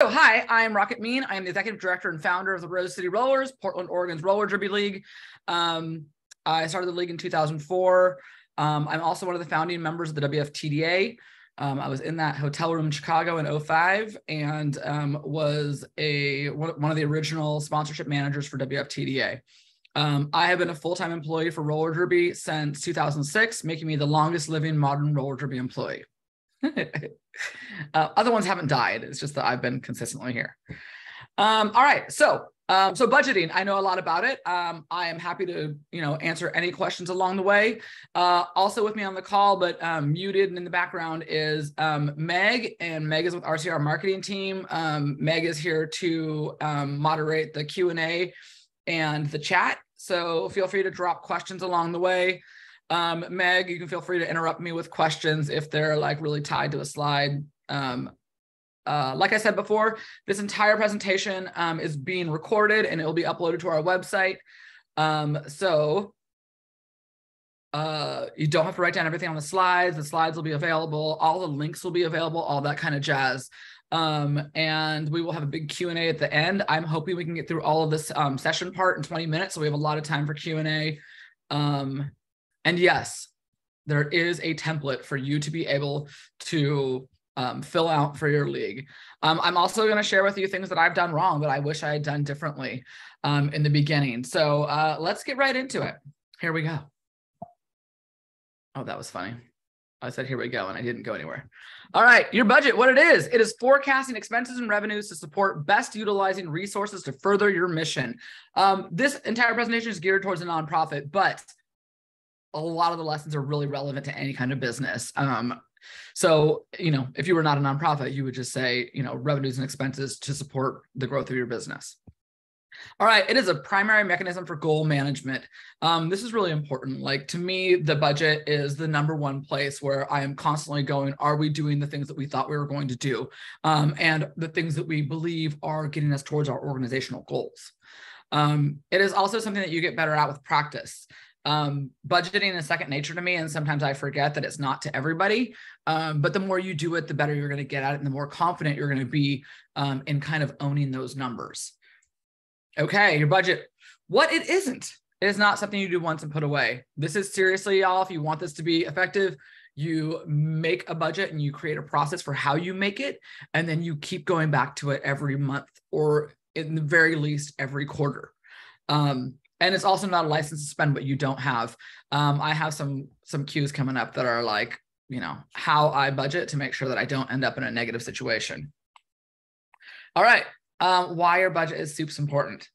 So hi, I'm Rocket Mean. I am the executive director and founder of the Rose City Rollers, Portland, Oregon's roller derby league. I started the league in 2004. I'm also one of the founding members of the WFTDA. I was in that hotel room in Chicago in 2005 and was one of the original sponsorship managers for WFTDA. I have been a full-time employee for roller derby since 2006, making me the longest living modern roller derby employee. Other ones haven't died. It's just that I've been consistently here. All right. So budgeting, I know a lot about it. I am happy to, answer any questions along the way. Also with me on the call, but muted and in the background is Meg, and Meg is with RCR marketing team. Meg is here to moderate the Q&A and the chat. So feel free to drop questions along the way. Meg, you can feel free to interrupt me with questions if they're like really tied to a slide. Like I said before, this entire presentation is being recorded and it will be uploaded to our website. So you don't have to write down everything on the slides. The slides will be available. All the links will be available, all that kind of jazz. And we will have a big Q&A at the end. I'm hoping we can get through all of this session part in 20 minutes. So we have a lot of time for Q&A. And yes, there is a template for you to be able to fill out for your league. I'm also going to share with you things that I've done wrong that I wish I had done differently in the beginning. So let's get right into it. Here we go. Oh, that was funny. I said, here we go, and I didn't go anywhere. All right, your budget, what it is forecasting expenses and revenues to support best utilizing resources to further your mission. This entire presentation is geared towards a nonprofit, but a lot of the lessons are really relevant to any kind of business. So, if you were not a nonprofit, you would just say, revenues and expenses to support the growth of your business. All right, it is a primary mechanism for goal management. This is really important. Like, to me, the budget is the number one place where I am constantly going, are we doing the things that we thought we were going to do? And the things that we believe are getting us towards our organizational goals. It is also something that you get better at with practice. Budgeting is second nature to me, and sometimes I forget that it's not to everybody. But the more you do it, the better you're going to get at it, and the more confident you're going to be in kind of owning those numbers. Okay, your budget. What it isn't. It is not something you do once and put away. This is seriously, y'all, if you want this to be effective, you make a budget and you create a process for how you make it, and then you keep going back to it every month, or in the very least every quarter. And it's also not a license to spend what you don't have. I have some cues coming up that are like, how I budget to make sure that I don't end up in a negative situation. All right, why your budget is super important.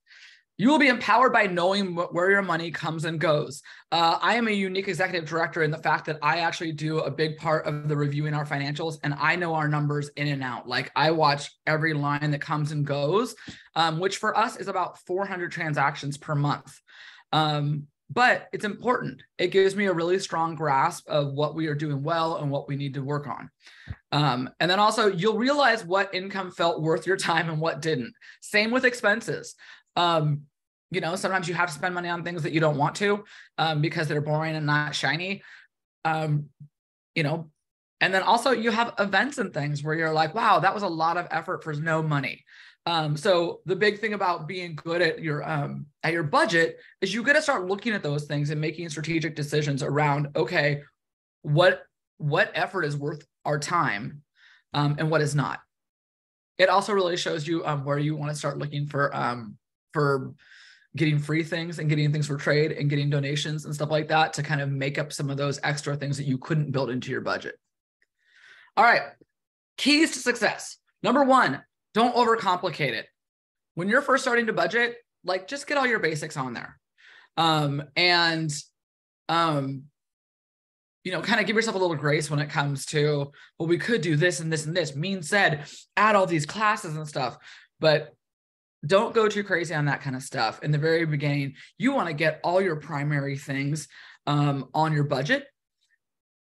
You will be empowered by knowing where your money comes and goes. I am a unique executive director in the fact that I actually do a big part of the reviewing our financials, and I know our numbers in and out. Like, I watch every line that comes and goes, which for us is about 400 transactions per month. But it's important. It gives me a really strong grasp of what we are doing well and what we need to work on. And then also you'll realize what income felt worth your time and what didn't. Same with expenses. Sometimes you have to spend money on things that you don't want to, because they're boring and not shiny. And then also you have events and things where you're like, wow, that was a lot of effort for no money. So the big thing about being good at your budget is you got to start looking at those things and making strategic decisions around, okay, what effort is worth our time, and what is not. It also really shows you where you want to start looking for getting free things and getting things for trade and getting donations and stuff like that to kind of make up some of those extra things that you couldn't build into your budget. All right, keys to success. Number one, don't overcomplicate it. When you're first starting to budget, like, just get all your basics on there. Kind of give yourself a little grace when it comes to, well, we could do this and this and this. Mean said, add all these classes and stuff, but don't go too crazy on that kind of stuff. In the very beginning, you want to get all your primary things on your budget.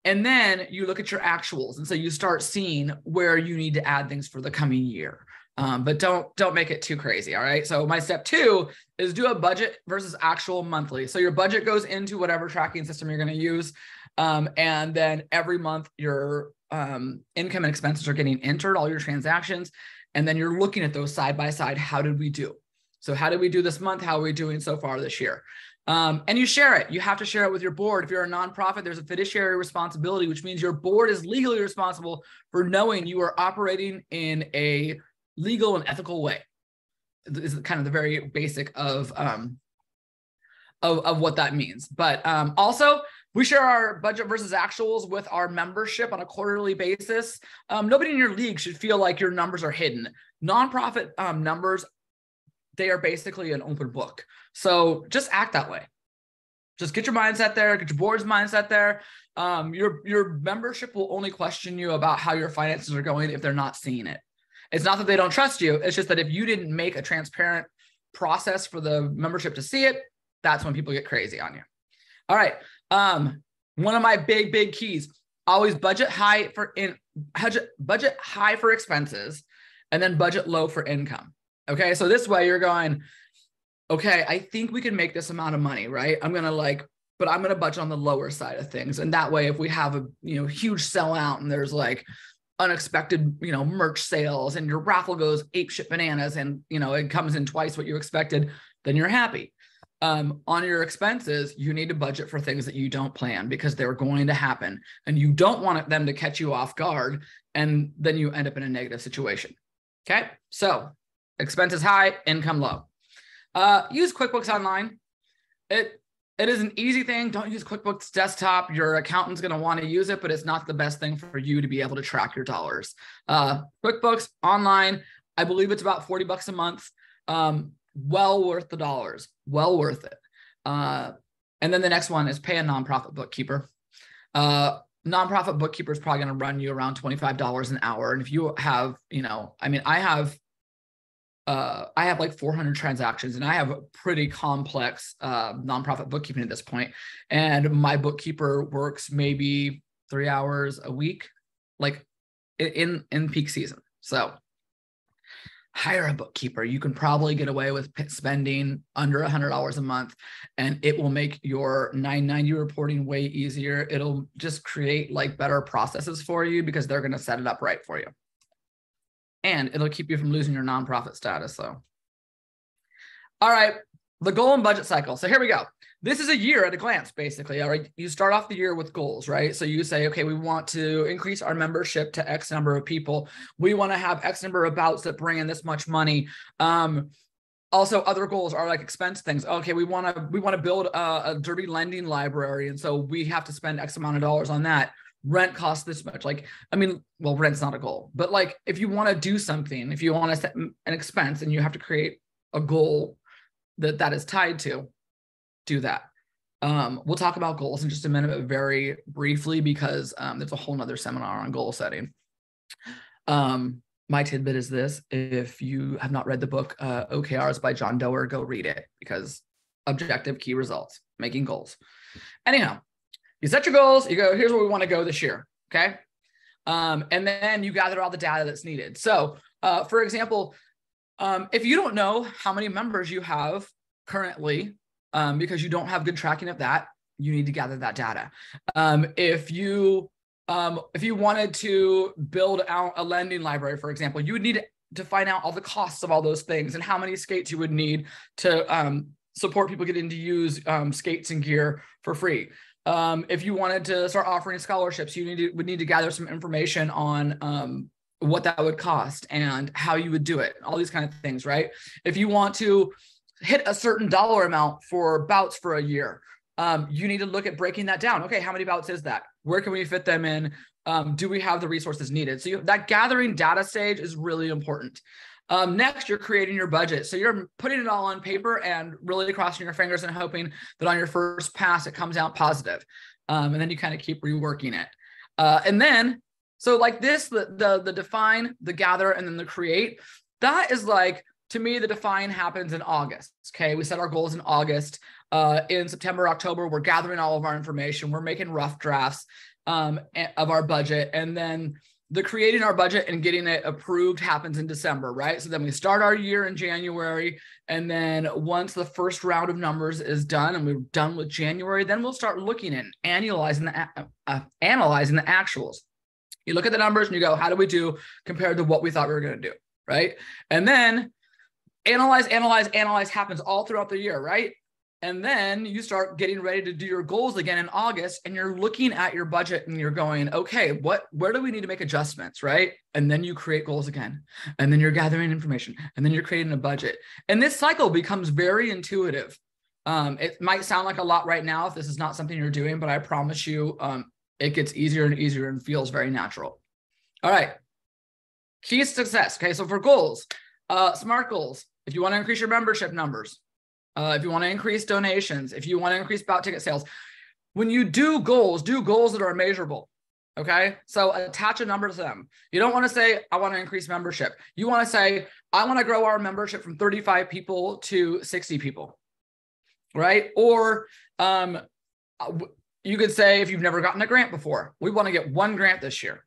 And then you look at your actuals. And so you start seeing where you need to add things for the coming year. But don't make it too crazy. All right. So my step 2 is do a budget versus actual monthly. So your budget goes into whatever tracking system you're going to use. And then every month your income and expenses are getting entered, all your transactions. And then you're looking at those side by side. How did we do? So how did we do this month? How are we doing so far this year? And you share it. You have to share it with your board. If you're a nonprofit, there's a fiduciary responsibility, which means your board is legally responsible for knowing you are operating in a legal and ethical way. This is kind of the very basic of what that means. But also, we share our budget versus actuals with our membership on a quarterly basis. Nobody in your league should feel like your numbers are hidden. Nonprofit numbers, they are basically an open book. So just act that way. Just get your mindset there, get your board's mindset there. Your membership will only question you about how your finances are going if they're not seeing it. It's not that they don't trust you. It's just that if you didn't make a transparent process for the membership to see it, that's when people get crazy on you. All right. One of my big keys, always budget high for expenses and then budget low for income. Okay. So this way you're going, okay, I think we can make this amount of money, right? but I'm going to budget on the lower side of things. And that way, if we have a, huge sellout and there's like unexpected, merch sales and your raffle goes apeshit bananas and, it comes in twice what you expected, then you're happy. On your expenses, you need to budget for things that you don't plan because they're going to happen and you don't want them to catch you off guard. And then you end up in a negative situation. Okay. So expenses high, income low. Use QuickBooks Online. It is an easy thing. Don't use QuickBooks Desktop. Your accountant's going to want to use it, but it's not the best thing for you to be able to track your dollars. QuickBooks Online, I believe it's about $40 a month. Well worth the dollars. Well worth it. And then the next one is pay a nonprofit bookkeeper. Nonprofit bookkeeper is probably going to run you around $25 an hour. And if you have, I have like 400 transactions and I have a pretty complex nonprofit bookkeeping at this point. And my bookkeeper works maybe 3 hours a week, like in peak season. So hire a bookkeeper. You can probably get away with spending under $100 a month and it will make your 990 reporting way easier. It'll just create like better processes for you because they're going to set it up right for you. And it'll keep you from losing your nonprofit status. So, all right, the goal and budget cycle. So here we go. This is a year at a glance, basically. All right, you start off the year with goals, right? So you say, okay, we want to increase our membership to X number of people. We want to have X number of bouts that bring in this much money. Also, other goals are like expense things. Okay, we want to build a dirty lending library, and so we have to spend X amount of dollars on that. Rent costs this much. Rent's not a goal, but like if you want to do something, if you want to set an expense and you have to create a goal that is tied to, do that. We'll talk about goals in just a minute, but very briefly, because there's a whole nother seminar on goal setting. My tidbit is this: if you have not read the book OKRs by John Doerr, go read it, because objective key results, making goals. Anyhow, you set your goals, you go, here's where we want to go this year, okay? And then you gather all the data that's needed. So, for example, if you don't know how many members you have currently, because you don't have good tracking of that, you need to gather that data. If you wanted to build out a lending library, for example, you would need to find out all the costs of all those things and how many skates you would need to support people getting to use skates and gear for free. If you wanted to start offering scholarships, you would need to gather some information on what that would cost and how you would do it, all these kind of things, right? If you want to hit a certain dollar amount for bouts for a year, you need to look at breaking that down. Okay, how many bouts is that? Where can we fit them in? Do we have the resources needed? So that gathering data stage is really important. Next, you're creating your budget. So you're putting it all on paper and really crossing your fingers and hoping that on your first pass, it comes out positive. And then you kind of keep reworking it. And then, so like this, the define, the gather, and then the create, that is like, to me, the define happens in August. Okay. We set our goals in August. In September, October, we're gathering all of our information. We're making rough drafts of our budget. And then the creating our budget and getting it approved happens in December, right? So then we start our year in January. And then once the first round of numbers is done and we're done with January, then we'll start looking at analyzing the actuals. You look at the numbers and you go, how do we do compared to what we thought we were going to do? right? And then analyze happens all throughout the year, right? And then you start getting ready to do your goals again in August, and you're looking at your budget and you're going, okay, where do we need to make adjustments, right? And then you create goals again, and then you're gathering information, and then you're creating a budget. And this cycle becomes very intuitive. It might sound like a lot right now if this is not something you're doing, but I promise you, it gets easier and easier and feels very natural. All right. Key to success. Okay. So for goals, SMART goals, if you want to increase your membership numbers, if you want to increase donations, if you want to increase bout ticket sales, when you do goals that are measurable. Okay. So attach a number to them. You don't want to say, I want to increase membership. You want to say, I want to grow our membership from 35 people to 60 people. Right. Or you could say, if you've never gotten a grant before, we want to get 1 grant this year.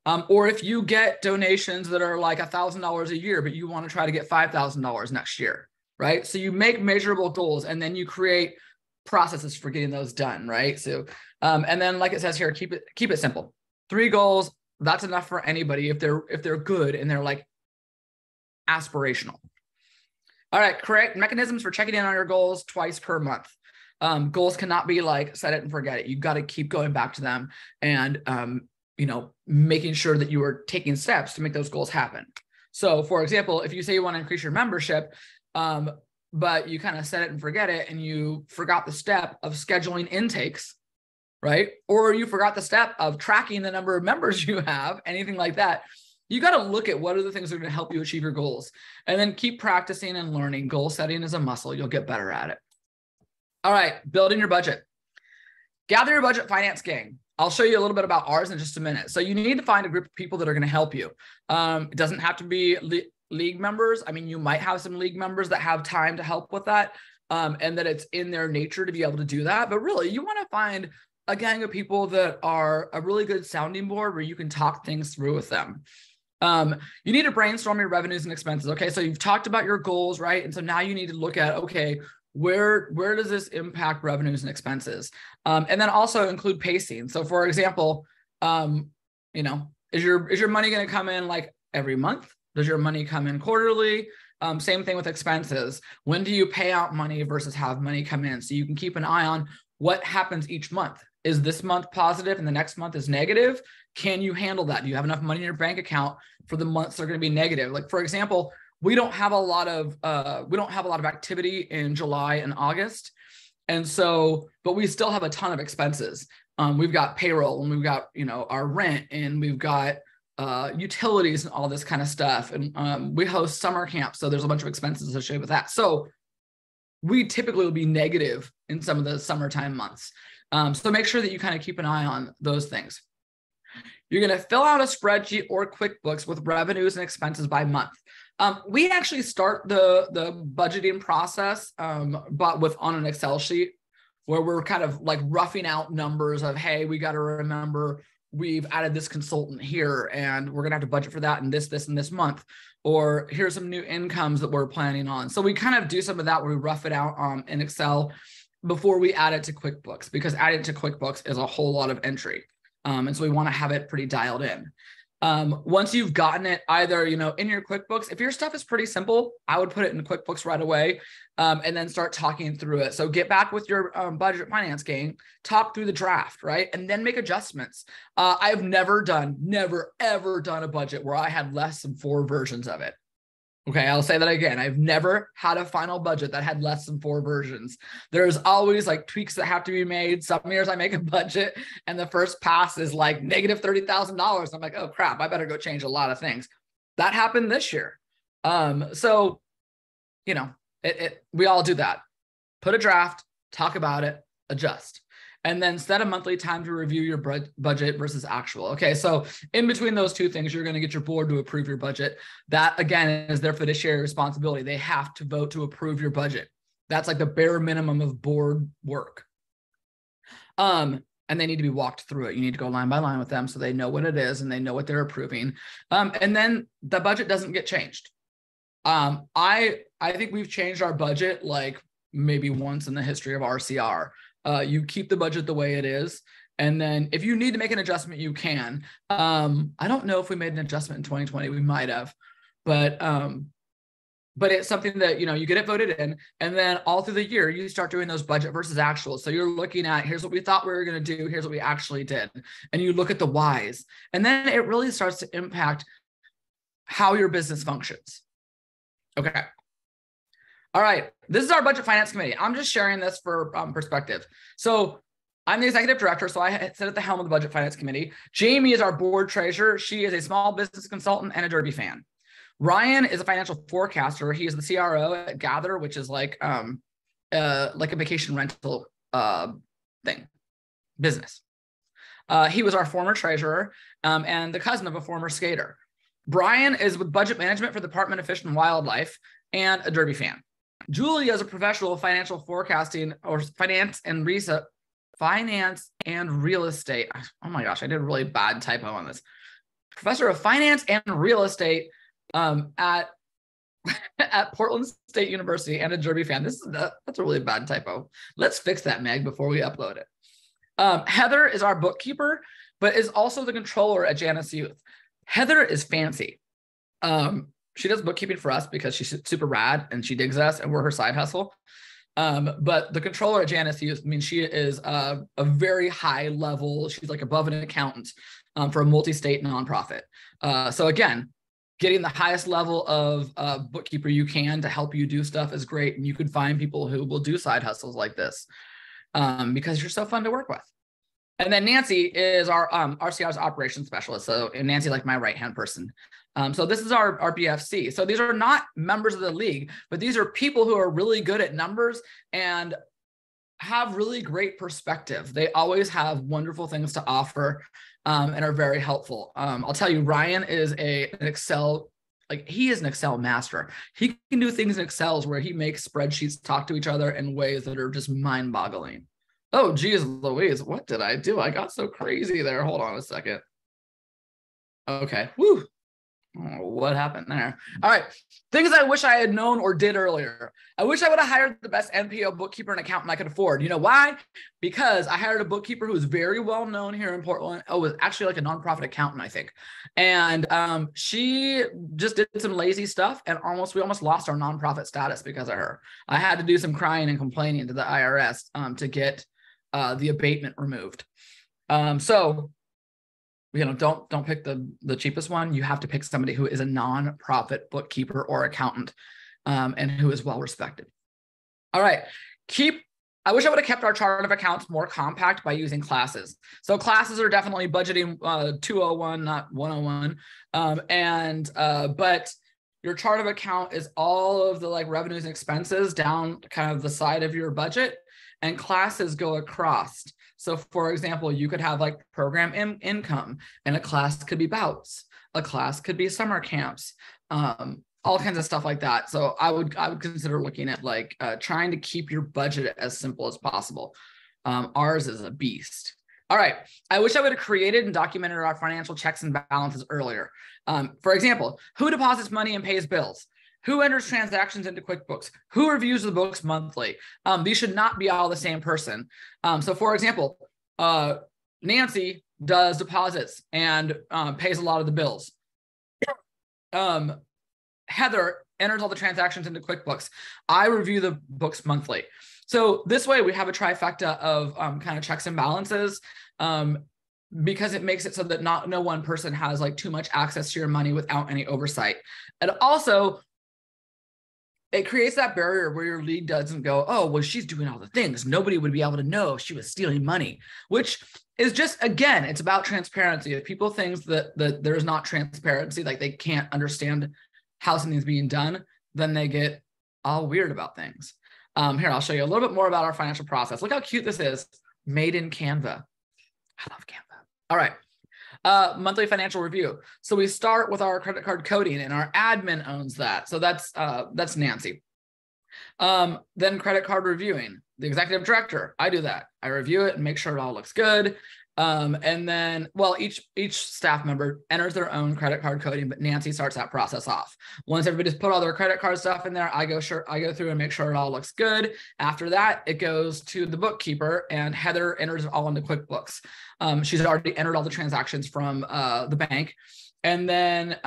Or if you get donations that are like $1,000 a year, but you want to try to get $5,000 next year. Right. So you make measurable goals, and then you create processes for getting those done. Right. So, and then like it says here, keep it simple. 3 goals. That's enough for anybody if they're good and they're like aspirational. All right. Create mechanisms for checking in on your goals twice per month. Goals cannot be like set it and forget it. You've got to keep going back to them and, making sure that you are taking steps to make those goals happen. So for example, if you say you want to increase your membership, but you kind of set it and forget it, and you forgot the step of scheduling intakes, right? Or you forgot the step of tracking the number of members you have, anything like that. You got to look at what are the things that are going to help you achieve your goals, and then keep practicing and learning. Goal setting is a muscle. You'll get better at it. All right. Building your budget. Gather your budget finance gang. I'll show you a little bit about ours in just a minute. So you need to find a group of people that are going to help you. It doesn't have to be league members. I mean, you might have some league members that have time to help with that, and that it's in their nature to be able to do that. But really, you want to find a gang of people that are a really good sounding board where you can talk things through with them. You need to brainstorm your revenues and expenses. Okay. So you've talked about your goals, right? And so now you need to look at, okay, where does this impact revenues and expenses? And then also include pacing. So for example, is your money going to come in like every month? Does your money come in quarterly? Same thing with expenses. When do you pay out money versus have money come in? So you can keep an eye on what happens each month. Is this month positive and the next month is negative? Can you handle that? Do you have enough money in your bank account for the months that are going to be negative? Like for example, we don't have a lot of activity in July and August. And so, but we still have a ton of expenses. We've got payroll, and we've got, our rent, and we've got utilities and all this kind of stuff. And we host summer camps. So there's a bunch of expenses associated with that. So we typically will be negative in some of the summertime months. So make sure that you kind of keep an eye on those things. You're going to fill out a spreadsheet or QuickBooks with revenues and expenses by month. We actually start the budgeting process, but on an Excel sheet where we're kind of like roughing out numbers of, hey, we got to remember we've added this consultant here, and we're going to have to budget for that in this, and this month, or here's some new incomes that we're planning on. So we kind of do some of that where we rough it out in Excel before we add it to QuickBooks, because adding it to QuickBooks is a whole lot of entry. And so we want to have it pretty dialed in. Once you've gotten it either, in your QuickBooks, if your stuff is pretty simple, I would put it in QuickBooks right away, and then start talking through it. So get back with your budget finance gang, talk through the draft, right? And then make adjustments. I've never ever done a budget where I had less than 4 versions of it. Okay, I'll say that again. I've never had a final budget that had less than 4 versions. There's always like tweaks that have to be made. Some years I make a budget and the first pass is like negative $30,000. I'm like, oh crap, I better go change a lot of things. That happened this year. So, we all do that. Put a draft, talk about it, adjust. And then set a monthly time to review your budget versus actual. Okay, so in between those two things, you're going to get your board to approve your budget. That, again, is their fiduciary responsibility. They have to vote to approve your budget. That's like the bare minimum of board work. And they need to be walked through it. You need to go line by line with them so they know what it is and they know what they're approving. And then the budget doesn't get changed. I think we've changed our budget like maybe once in the history of RCR. You keep the budget the way it is. And then if you need to make an adjustment, you can. I don't know if we made an adjustment in 2020. We might have. but it's something that, you get it voted in, and then all through the year, you start doing those budget versus actual. So you're looking at, here's what we thought we were going to do. Here's what we actually did. And you look at the whys, and then it really starts to impact how your business functions. Okay. All right. This is our budget finance committee. I'm just sharing this for perspective. So I'm the executive director, so I sit at the helm of the budget finance committee. Jamie is our board treasurer. She is a small business consultant and a Derby fan. Ryan is a financial forecaster. He is the CRO at Gather, which is like a vacation rental business. He was our former treasurer and the cousin of a former skater. Brian is with budget management for the Department of Fish and Wildlife and a Derby fan. Julia is a professional of financial forecasting or finance and real estate. Oh my gosh, I did a really bad typo on this. Professor of finance and real estate at Portland State University and a Derby fan. That's a really bad typo. Let's fix that, Meg, before we upload it. Heather is our bookkeeper, but is also the controller at Janus Youth. Heather is fancy. She does bookkeeping for us because she's super rad and she digs us and we're her side hustle. But the controller at Janus Youth, she is a very high level. She's like above an accountant for a multi-state nonprofit. So again, getting the highest level of bookkeeper you can to help you do stuff is great. And you can find people who will do side hustles like this because you're so fun to work with. And then Nancy is our RCR's operations specialist. So Nancy, like my right-hand person. So this is our BFC. So these are not members of the league, but these are people who are really good at numbers and have really great perspective. They always have wonderful things to offer and are very helpful. I'll tell you, Ryan is an Excel, he is an Excel master. He can do things in Excels where he makes spreadsheets talk to each other in ways that are just mind-boggling. Oh, geez, Louise, what did I do? I got so crazy there. Hold on a second. Okay. Woo. Oh, what happened there? All right. Things I wish I had known or did earlier. I wish I would have hired the best NPO bookkeeper and accountant I could afford. You know why? Because I hired a bookkeeper who was very well known here in Portland. Oh, was actually like a nonprofit accountant, I think. And she just did some lazy stuff and we almost lost our nonprofit status because of her. I had to do some crying and complaining to the IRS to get the abatement removed. So don't pick the cheapest one. You have to pick somebody who is a nonprofit bookkeeper or accountant and who is well respected. All right. I wish I would have kept our chart of accounts more compact by using classes. So classes are definitely budgeting 201, not 101. But your chart of account is all of the revenues and expenses down kind of the side of your budget, and classes go across. So for example, you could have program income, and a class could be bouts. A class could be summer camps, all kinds of stuff like that. So I would consider looking at trying to keep your budget as simple as possible. Ours is a beast. All right. I wish I would have created and documented our financial checks and balances earlier. For example, who deposits money and pays bills? Who enters transactions into QuickBooks? Who reviews the books monthly? These should not be all the same person. So for example, Nancy does deposits and pays a lot of the bills. Heather enters all the transactions into QuickBooks. I review the books monthly. So this way we have a trifecta of kind of checks and balances because it makes it so that no one person has too much access to your money without any oversight. And also, it creates that barrier where your lead doesn't go, oh, well, she's doing all the things. Nobody would be able to know if she was stealing money, which is just, again, it's about transparency. If people think that there's not transparency, they can't understand how something's being done, then they get all weird about things. Here, I'll show you a little bit more about our financial process. Look how cute this is, made in Canva. I love Canva. All right. Monthly financial review. So we start with our credit card coding, and our admin owns that. So that's Nancy. Then credit card reviewing, the executive director. I do that. I review it and make sure it all looks good. And then, each staff member enters their own credit card coding, but Nancy starts that process off. Once everybody's put all their credit card stuff in there, I go through and make sure it all looks good. After that, it goes to the bookkeeper, and Heather enters it all into QuickBooks. She's already entered all the transactions from the bank. And then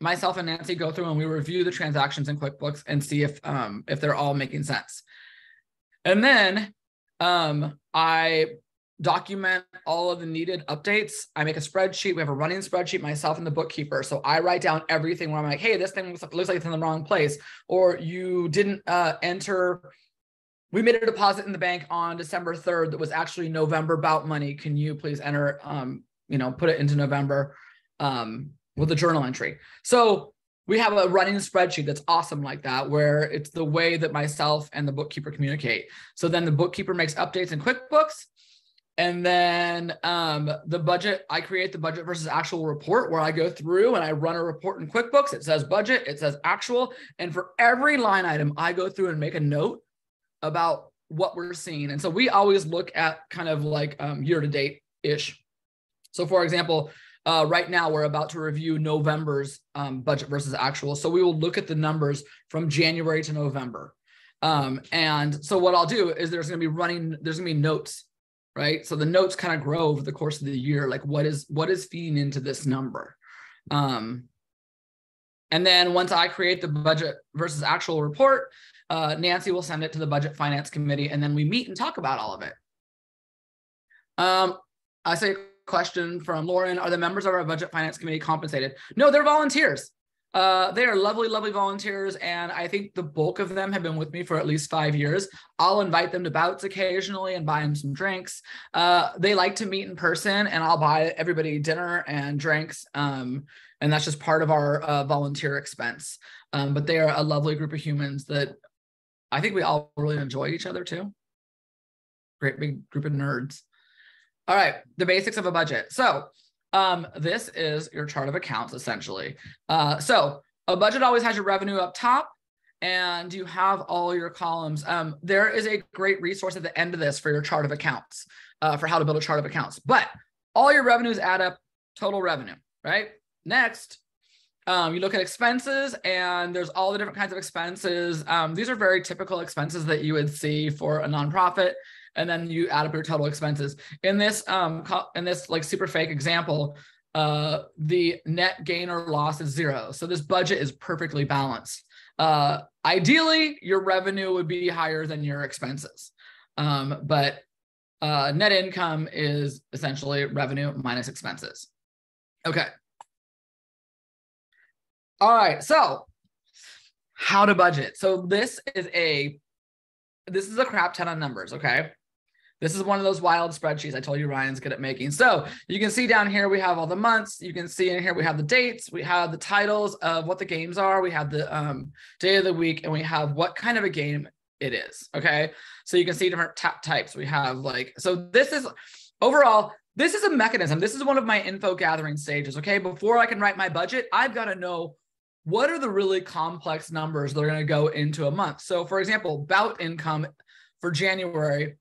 myself and Nancy go through and we review the transactions in QuickBooks and see if they're all making sense. And then I document all of the needed updates. I make a spreadsheet. We have a running spreadsheet, myself and the bookkeeper. So I write down everything where I'm like, hey, this thing looks like it's in the wrong place, or you didn't enter. We made a deposit in the bank on December 3rd that was actually November bout money. Can you please enter, put it into November with a journal entry? So we have a running spreadsheet that's awesome like that, where it's the way that myself and the bookkeeper communicate. So then the bookkeeper makes updates in QuickBooks. And then the budget, I create the budget versus actual report where I go through and I run a report in QuickBooks. It says budget, it says actual. And for every line item, I go through and make a note about what we're seeing. And so we always look at kind of like year-to-date-ish. So for example, right now we're about to review November's budget versus actual. So we will look at the numbers from January to November. And so what I'll do is there's going to be notes, right? So the notes kind of grow over the course of the year, like what is feeding into this number. And then once I create the budget versus actual report, Nancy will send it to the budget finance committee, and then we meet and talk about all of it. I say a question from Lauren: are the members of our budget finance committee compensated? No, they're volunteers. They are lovely, lovely volunteers. And I think the bulk of them have been with me for at least 5 years. I'll invite them to bouts occasionally and buy them some drinks. They like to meet in person, and I'll buy everybody dinner and drinks. And that's just part of our volunteer expense. But they are a lovely group of humans that I think we all really enjoy each other too. Great big group of nerds. All right, the basics of a budget. So this is your chart of accounts, essentially. So a budget always has your revenue up top, and you have all your columns. There is a great resource at the end of this for your chart of accounts, for how to build a chart of accounts. But all your revenues add up, total revenue, right? Next, you look at expenses, and there's all the different kinds of expenses. These are very typical expenses that you would see for a nonprofit. And then you add up your total expenses. In this like super fake example, the net gain or loss is 0. So this budget is perfectly balanced. Ideally, your revenue would be higher than your expenses. But net income is essentially revenue minus expenses. Okay. All right. So how to budget. So this is a crap ton of numbers. Okay. This is one of those wild spreadsheets I told you Ryan's good at making. So you can see down here, we have all the months. You can see in here, we have the dates. We have the titles of what the games are. We have the day of the week, and we have what kind of a game it is. Okay. So you can see different types. We have like, so this is overall, this is a mechanism. This is one of my info gathering stages. Okay. Before I can write my budget, I've got to know what are the really complex numbers that are going to go into a month. So for example, bout income for January,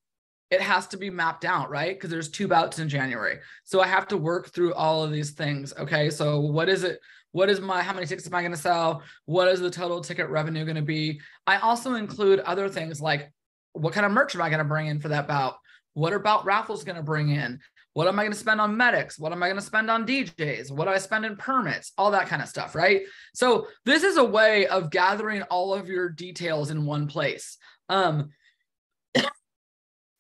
it has to be mapped out, right? Because there's 2 bouts in January. So I have to work through all of these things. Okay. So what is it? How many tickets am I going to sell? What is the total ticket revenue going to be? I also include other things like what kind of merch am I going to bring in for that bout? What are bout raffles going to bring in? What am I going to spend on medics? What am I going to spend on DJs? What do I spend in permits? All that kind of stuff, right? So this is a way of gathering all of your details in one place.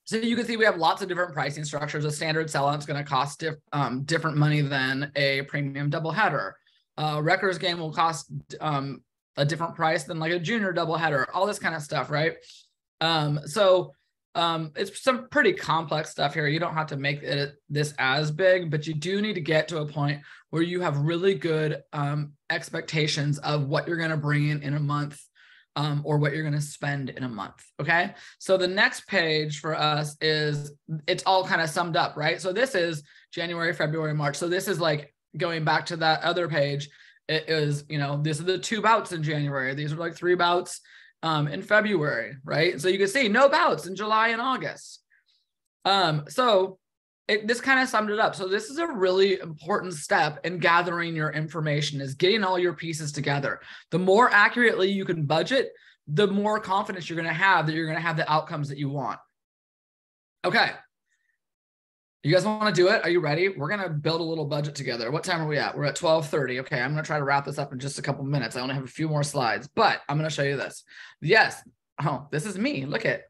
So you can see we have lots of different pricing structures. A standard sellout is going to cost different money than a premium doubleheader. Wrecker's game will cost a different price than like a junior doubleheader, all this kind of stuff, right? So it's some pretty complex stuff here. You don't have to make this as big, but you do need to get to a point where you have really good expectations of what you're going to bring in a month. Or what you're going to spend in a month. Okay. So the next page for us is, it's all kind of summed up, right? So this is January, February, March. So this is like going back to that other page. It is, this are the 2 bouts in January. These are like 3 bouts in February, right? So you can see no bouts in July and August. This kind of summed it up. So this is a really important step in gathering your information, is getting all your pieces together. The more accurately you can budget, the more confidence you're going to have that you're going to have the outcomes that you want. Okay. You guys want to do it? Are you ready? We're going to build a little budget together. What time are we at? We're at 12:30. Okay. I'm going to try to wrap this up in just a couple minutes. I only have a few more slides, but I'm going to show you this. Yes. Oh, this is me. Look at,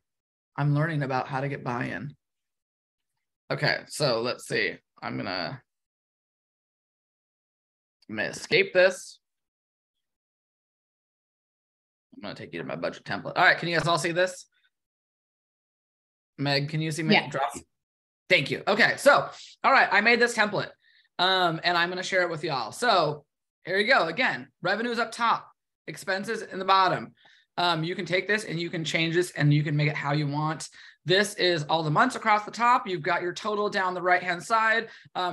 I'm learning about how to get buy-in. Okay. So let's see. I'm going to escape this. I'm going to take you to my budget template. All right. Can you guys all see this? Meg, can you see me? Yeah. Drop. Thank you. Okay. So, all right. I made this template and I'm going to share it with y'all. So here you go. Again, revenues up top, expenses in the bottom. You can take this and you can change this and you can make it how you want. This is all the months across the top. You've got your total down the right-hand side.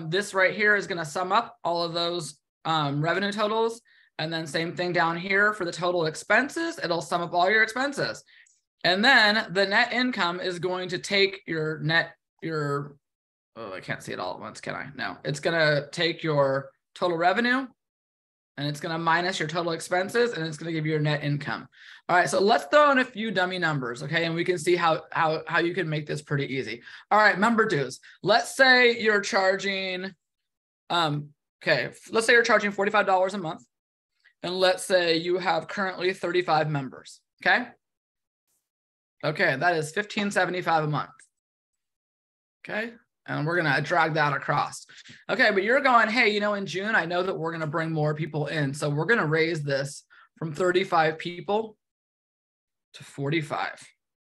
This right here is going to sum up all of those revenue totals. And then same thing down here for the total expenses. It'll sum up all your expenses. And then the net income is going to take your oh, I can't see it all at once, can I? No, it's going to take your total revenue and it's going to minus your total expenses and it's going to give you your net income. All right, so let's throw in a few dummy numbers, okay? And we can see how you can make this pretty easy. All right, member dues. Let's say you're charging, okay, let's say you're charging $45 a month. And let's say you have currently 35 members, okay? Okay, that is $1,575 a month. Okay, and we're gonna drag that across. Okay, but you're going, hey, you know, in June, I know that we're gonna bring more people in. So we're gonna raise this from 35 people to 45.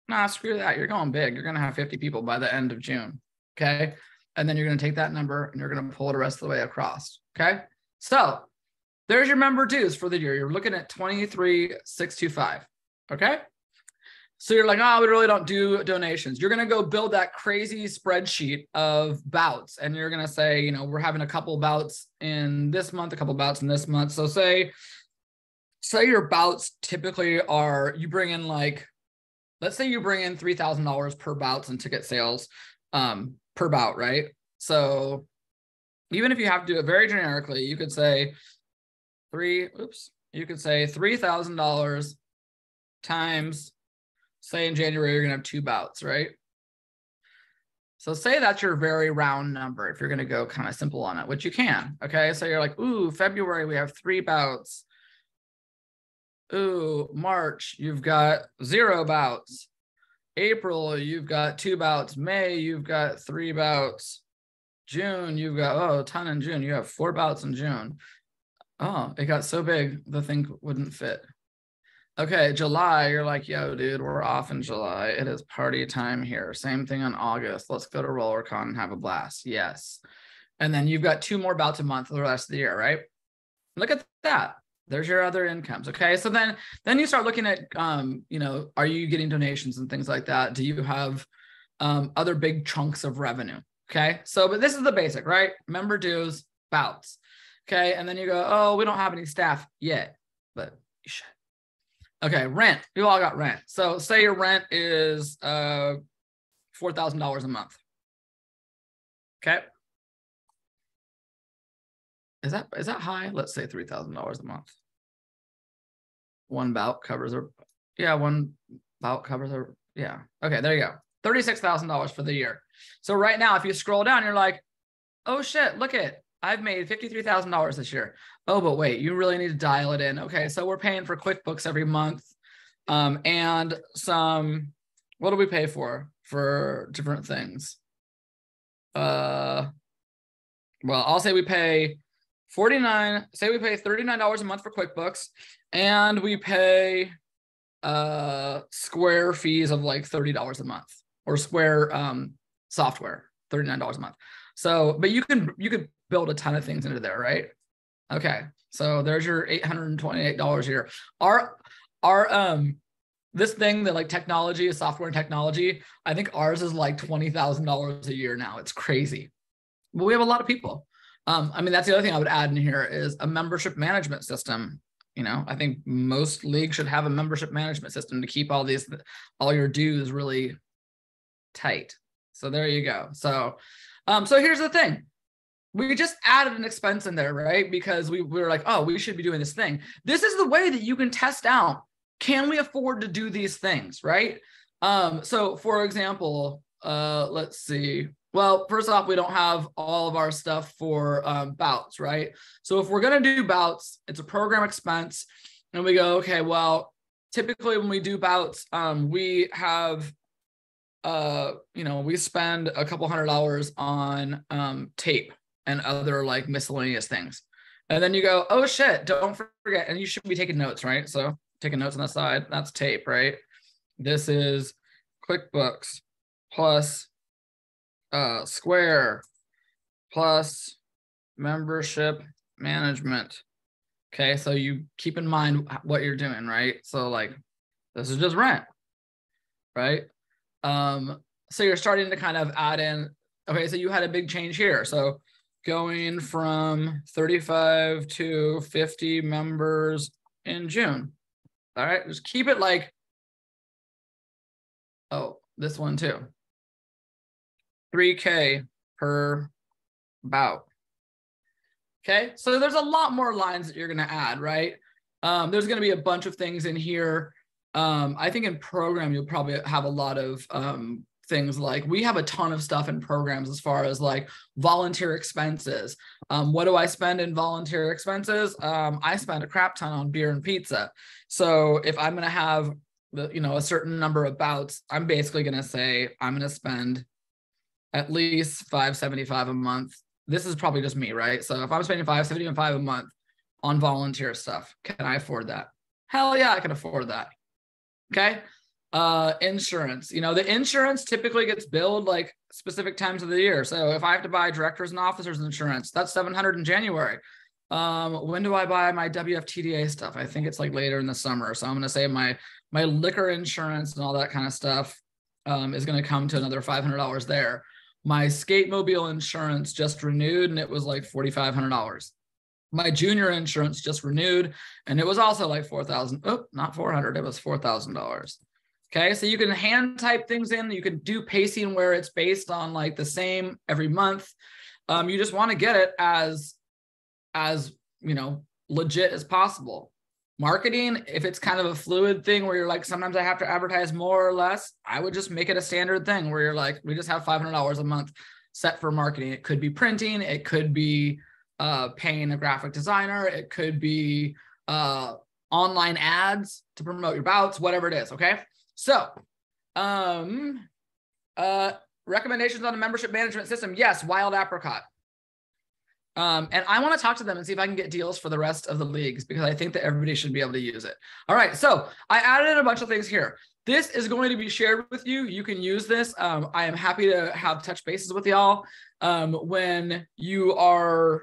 Nah, screw that. You're going big. You're gonna have 50 people by the end of June. Okay, and then you're gonna take that number and you're gonna pull it the rest of the way across. Okay, so there's your member dues for the year. You're looking at 23,625. Okay. So you're like, oh, we really don't do donations. You're going to go build that crazy spreadsheet of bouts. And you're going to say, you know, we're having a couple bouts in this month, a couple bouts in this month. So say your bouts typically are, you bring in like, let's say you bring in $3,000 per bouts and ticket sales per bout, right? So even if you have to do it very generically, you could say $3,000 times, say in January, you're going to have 2 bouts, right? So say that's your very round number if you're going to go kind of simple on it, which you can. Okay. So you're like, ooh, February, we have 3 bouts. Ooh, March, you've got 0 bouts. April, you've got 2 bouts. May, you've got 3 bouts. June, you've got, oh, a ton in June. You have 4 bouts in June. Oh, it got so big, the thing wouldn't fit. Okay, July, you're like, yo, dude, we're off in July. It is party time here. Same thing on August. Let's go to RollerCon and have a blast. Yes. And then you've got 2 more bouts a month for the rest of the year, right? Look at that. There's your other incomes. Okay. So then you start looking at, you know, are you getting donations and things like that? Do you have other big chunks of revenue? Okay. So, but this is the basic, right? Member dues, bouts. Okay. And then you go, oh, we don't have any staff yet, but you should. Okay, rent. You all got rent. So say your rent is $4,000 a month. Okay. Is that high? Let's say $3,000 a month. One bout covers a, yeah, one bout covers a, yeah. Okay, there you go. $36,000 for the year. So right now, if you scroll down, you're like, oh shit, look at, I've made $53,000 this year. Oh, but wait, you really need to dial it in. Okay, so we're paying for QuickBooks every month. And some, what do we pay for different things? Well, I'll say we pay $39 a month for QuickBooks, and we pay Square fees of like $30 a month, or Square software, $39 a month. So, but you could build a ton of things into there, right? Okay, so there's your $828 a year. Our this thing that like technology, software and technology, I think ours is like $20,000 a year now. It's crazy, but we have a lot of people. I mean, that's the other thing I would add in here is a membership management system. You know, I think most leagues should have a membership management system to keep all your dues really tight. So there you go. So, so here's the thing. We just added an expense in there, right? Because we were like, oh, we should be doing this thing. This is the way that you can test out, can we afford to do these things, right? So for example, let's see. Well, first off, we don't have all of our stuff for bouts, right? So if we're going to do bouts, it's a program expense. And we go, okay, well, typically when we do bouts, we have, we spend a couple $100 on tape and other like miscellaneous things. And then you go, oh shit, don't forget. And you should be taking notes, right? So taking notes on the side, that's tape, right? This is QuickBooks plus Square plus membership management. Okay, so you keep in mind what you're doing, right? So like this is just rent, right? So you're starting to kind of add in, okay, so you had a big change here. So going from 35 to 50 members in June. All right, just keep it like, oh, this one too. 3K per bout. Okay, so there's a lot more lines that you're gonna add, right? There's gonna be a bunch of things in here. I think in program, you'll probably have a lot of things like, we have a ton of stuff in programs as far as like volunteer expenses. What do I spend in volunteer expenses? I spend a crap ton on beer and pizza. So if I'm gonna have a certain number of bouts, I'm basically gonna say I'm gonna spend at least $575 a month. This is probably just me, right? So if I'm spending $575 a month on volunteer stuff, can I afford that? Hell yeah, I can afford that. Okay. Insurance, the insurance typically gets billed like specific times of the year. So if I have to buy directors and officers insurance, that's $700 in January. When do I buy my WFTDA stuff? I think it's like later in the summer. So I'm going to say my liquor insurance and all that kind of stuff is going to come to another $500 there. My skate mobile insurance just renewed and it was like $4,500. My junior insurance just renewed and it was also like $4,000. Oh, not 400. It was $4,000. Okay, so you can hand type things in. You can do pacing where it's based on like the same every month. You just want to get it as legit as possible. Marketing, if it's kind of a fluid thing where you're like, sometimes I have to advertise more or less, I would just make it a standard thing where you're like, we just have $500 a month set for marketing. It could be printing, it could be paying a graphic designer, it could be online ads to promote your bouts, whatever it is. Okay, so recommendations on a membership management system. Yes, Wild Apricot. And I want to talk to them and see if I can get deals for the rest of the leagues because I think that everybody should be able to use it. All right, so I added in a bunch of things here. This is going to be shared with you. You can use this. I am happy to have touch bases with y'all when you are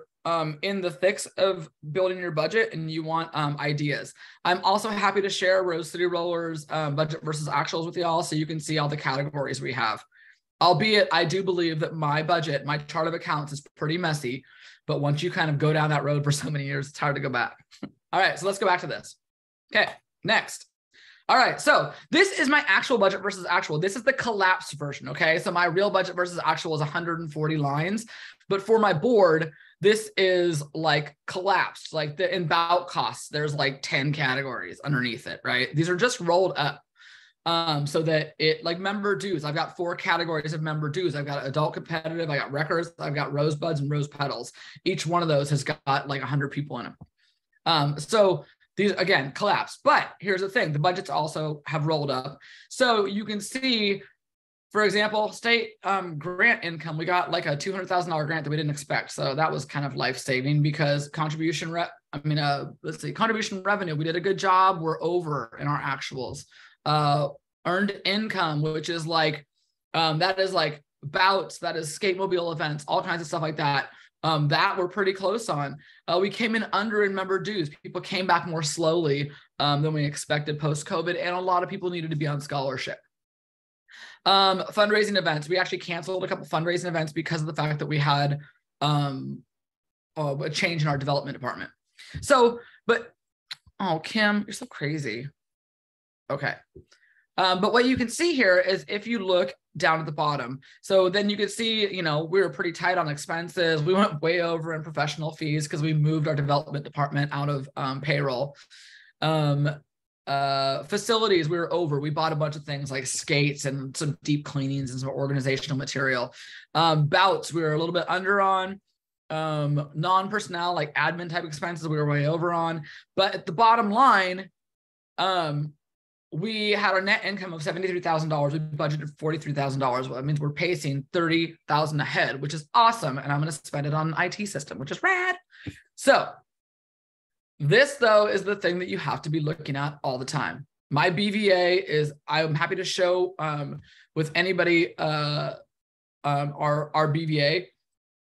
in the thick of building your budget and you want ideas. I'm also happy to share Rose City Rollers budget versus actuals with y'all so you can see all the categories we have. Albeit, I do believe that my budget, my chart of accounts is pretty messy. But once you kind of go down that road for so many years, it's hard to go back. All right, so let's go back to this. Okay, next. All right, so this is my actual budget versus actual. This is the collapsed version, okay? So my real budget versus actual is 140 lines. But for my board, this is like collapsed. Like the in-bout costs, there's like 10 categories underneath it, right? These are just rolled up. So that it like member dues, I've got 4 categories of member dues. I've got adult competitive, I got records, I've got rosebuds and rose petals. Each one of those has got like 100 people in them. So these again collapse, but here's the thing, the budgets also have rolled up. So you can see, for example, state grant income, we got like a $200,000 grant that we didn't expect. So that was kind of life-saving because contribution revenue, we did a good job. We're over in our actuals. Earned income, which is like that is like bouts, that is skate mobile events, all kinds of stuff like that, that we're pretty close on. We came in under in member dues. People came back more slowly than we expected post-COVID, and a lot of people needed to be on scholarship. Fundraising events, we actually canceled a couple fundraising events because of the fact that we had a change in our development department. So, but oh, Kim, you're so crazy. Okay. But what you can see here is if you look down at the bottom, so then you can see, we were pretty tight on expenses. We went way over in professional fees because we moved our development department out of payroll. facilities, we were over. We bought a bunch of things like skates and some deep cleanings and some organizational material. Bouts, we were a little bit under on. Non-personnel, like admin type expenses, we were way over on. But at the bottom line, we had a net income of $73,000. We budgeted $43,000. Well, that means we're pacing $30,000 ahead, which is awesome. And I'm going to spend it on an IT system, which is rad. So this, though, is the thing that you have to be looking at all the time. My BVA is, I'm happy to show with anybody our BVA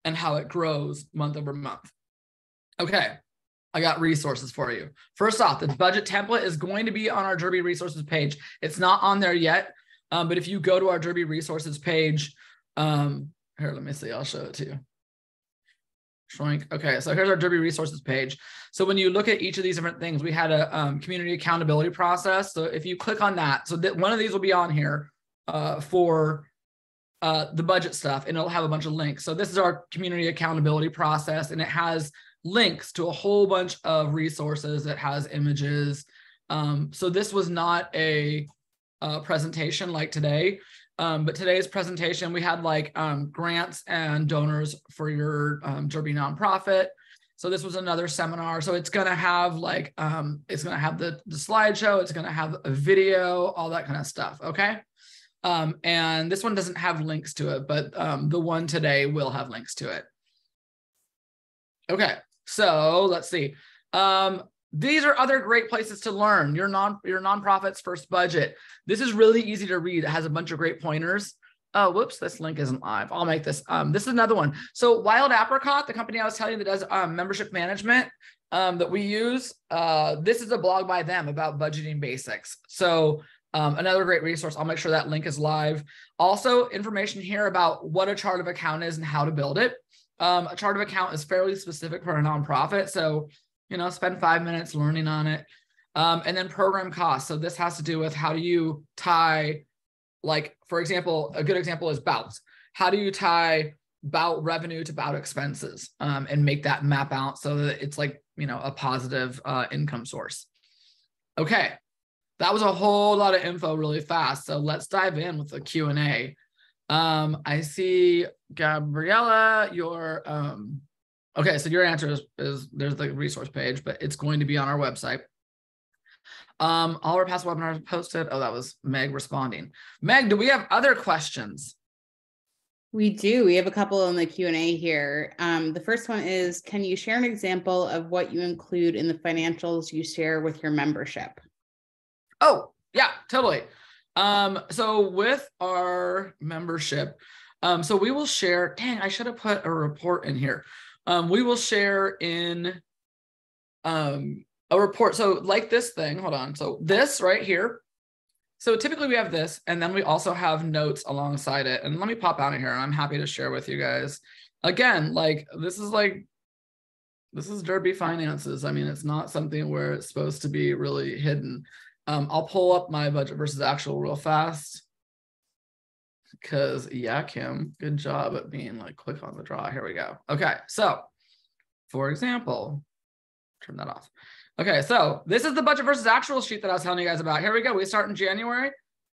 and how it grows month over month. Okay, I got resources for you. First off, the budget template is going to be on our Derby resources page. It's not on there yet, but if you go to our Derby resources page, here, let me see, I'll show it to you. Shrink. Okay, so here's our Derby resources page. So when you look at each of these different things, we had a community accountability process. So if you click on that, so that one of these will be on here for the budget stuff, and it'll have a bunch of links. So this is our community accountability process, and it has links to a whole bunch of resources. It has images. So this was not a presentation like today. But today's presentation, we had like grants and donors for your Derby nonprofit. So this was another seminar. So it's going to have like, it's going to have the slideshow. It's going to have a video, all that kind of stuff. Okay. And this one doesn't have links to it, but the one today will have links to it. Okay. So let's see. These are other great places to learn your nonprofit's first budget. This is really easy to read. It has a bunch of great pointers. Oh, whoops, this link isn't live. I'll make this. This is another one. So Wild Apricot, the company I was telling you that does membership management that we use, this is a blog by them about budgeting basics. So another great resource. I'll make sure that link is live. Also, information here about what a chart of account is and how to build it. A chart of account is fairly specific for a nonprofit. So spend 5 minutes learning on it. And then program costs. So this has to do with how do you tie, like, for example, a good example is bouts. How do you tie bout revenue to bout expenses and make that map out so that it's like, a positive income source. Okay, that was a whole lot of info really fast. So let's dive in with the Q&A. I see Gabriella, your okay, so your answer is there's the resource page, but it's going to be on our website. All our past webinars posted. Oh, that was Meg responding. Meg, do we have other questions? We do. We have a couple in the Q&A here. The first one is, can you share an example of what you include in the financials you share with your membership? Oh, yeah, totally. So with our membership, so we will share, dang, I should have put a report in here. We will share in a report. So like this thing, hold on. So this right here. So typically we have this, and then we also have notes alongside it. And let me pop out of here, and I'm happy to share with you guys. Again, this is Derby finances. I mean, it's not something where it's supposed to be really hidden. I'll pull up my budget versus actual real fast. Because yeah, Kim, good job at being like quick on the draw. Here we go. Okay, so for example, turn that off. Okay, so this is the budget versus actual sheet that I was telling you guys about. Here we go. We start in January.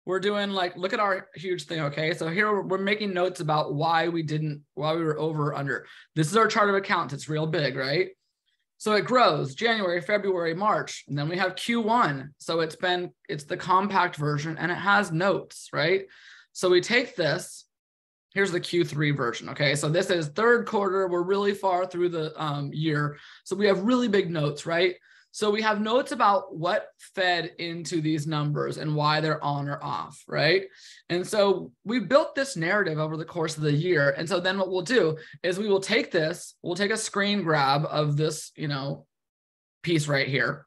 We're doing look at our huge thing. Okay, so here we're making notes about why we were over or under. This is our chart of accounts. It's real big, right? So it grows January, February, March, and then we have Q1. So it's the compact version, and it has notes, right? So we take this, here's the Q3 version, okay? So this is third quarter, we're really far through the year. So we have really big notes, right? So we have notes about what fed into these numbers and why they're on or off, right? And so we built this narrative over the course of the year. And so then what we'll do is we will take this, we'll take a screen grab of this, piece right here.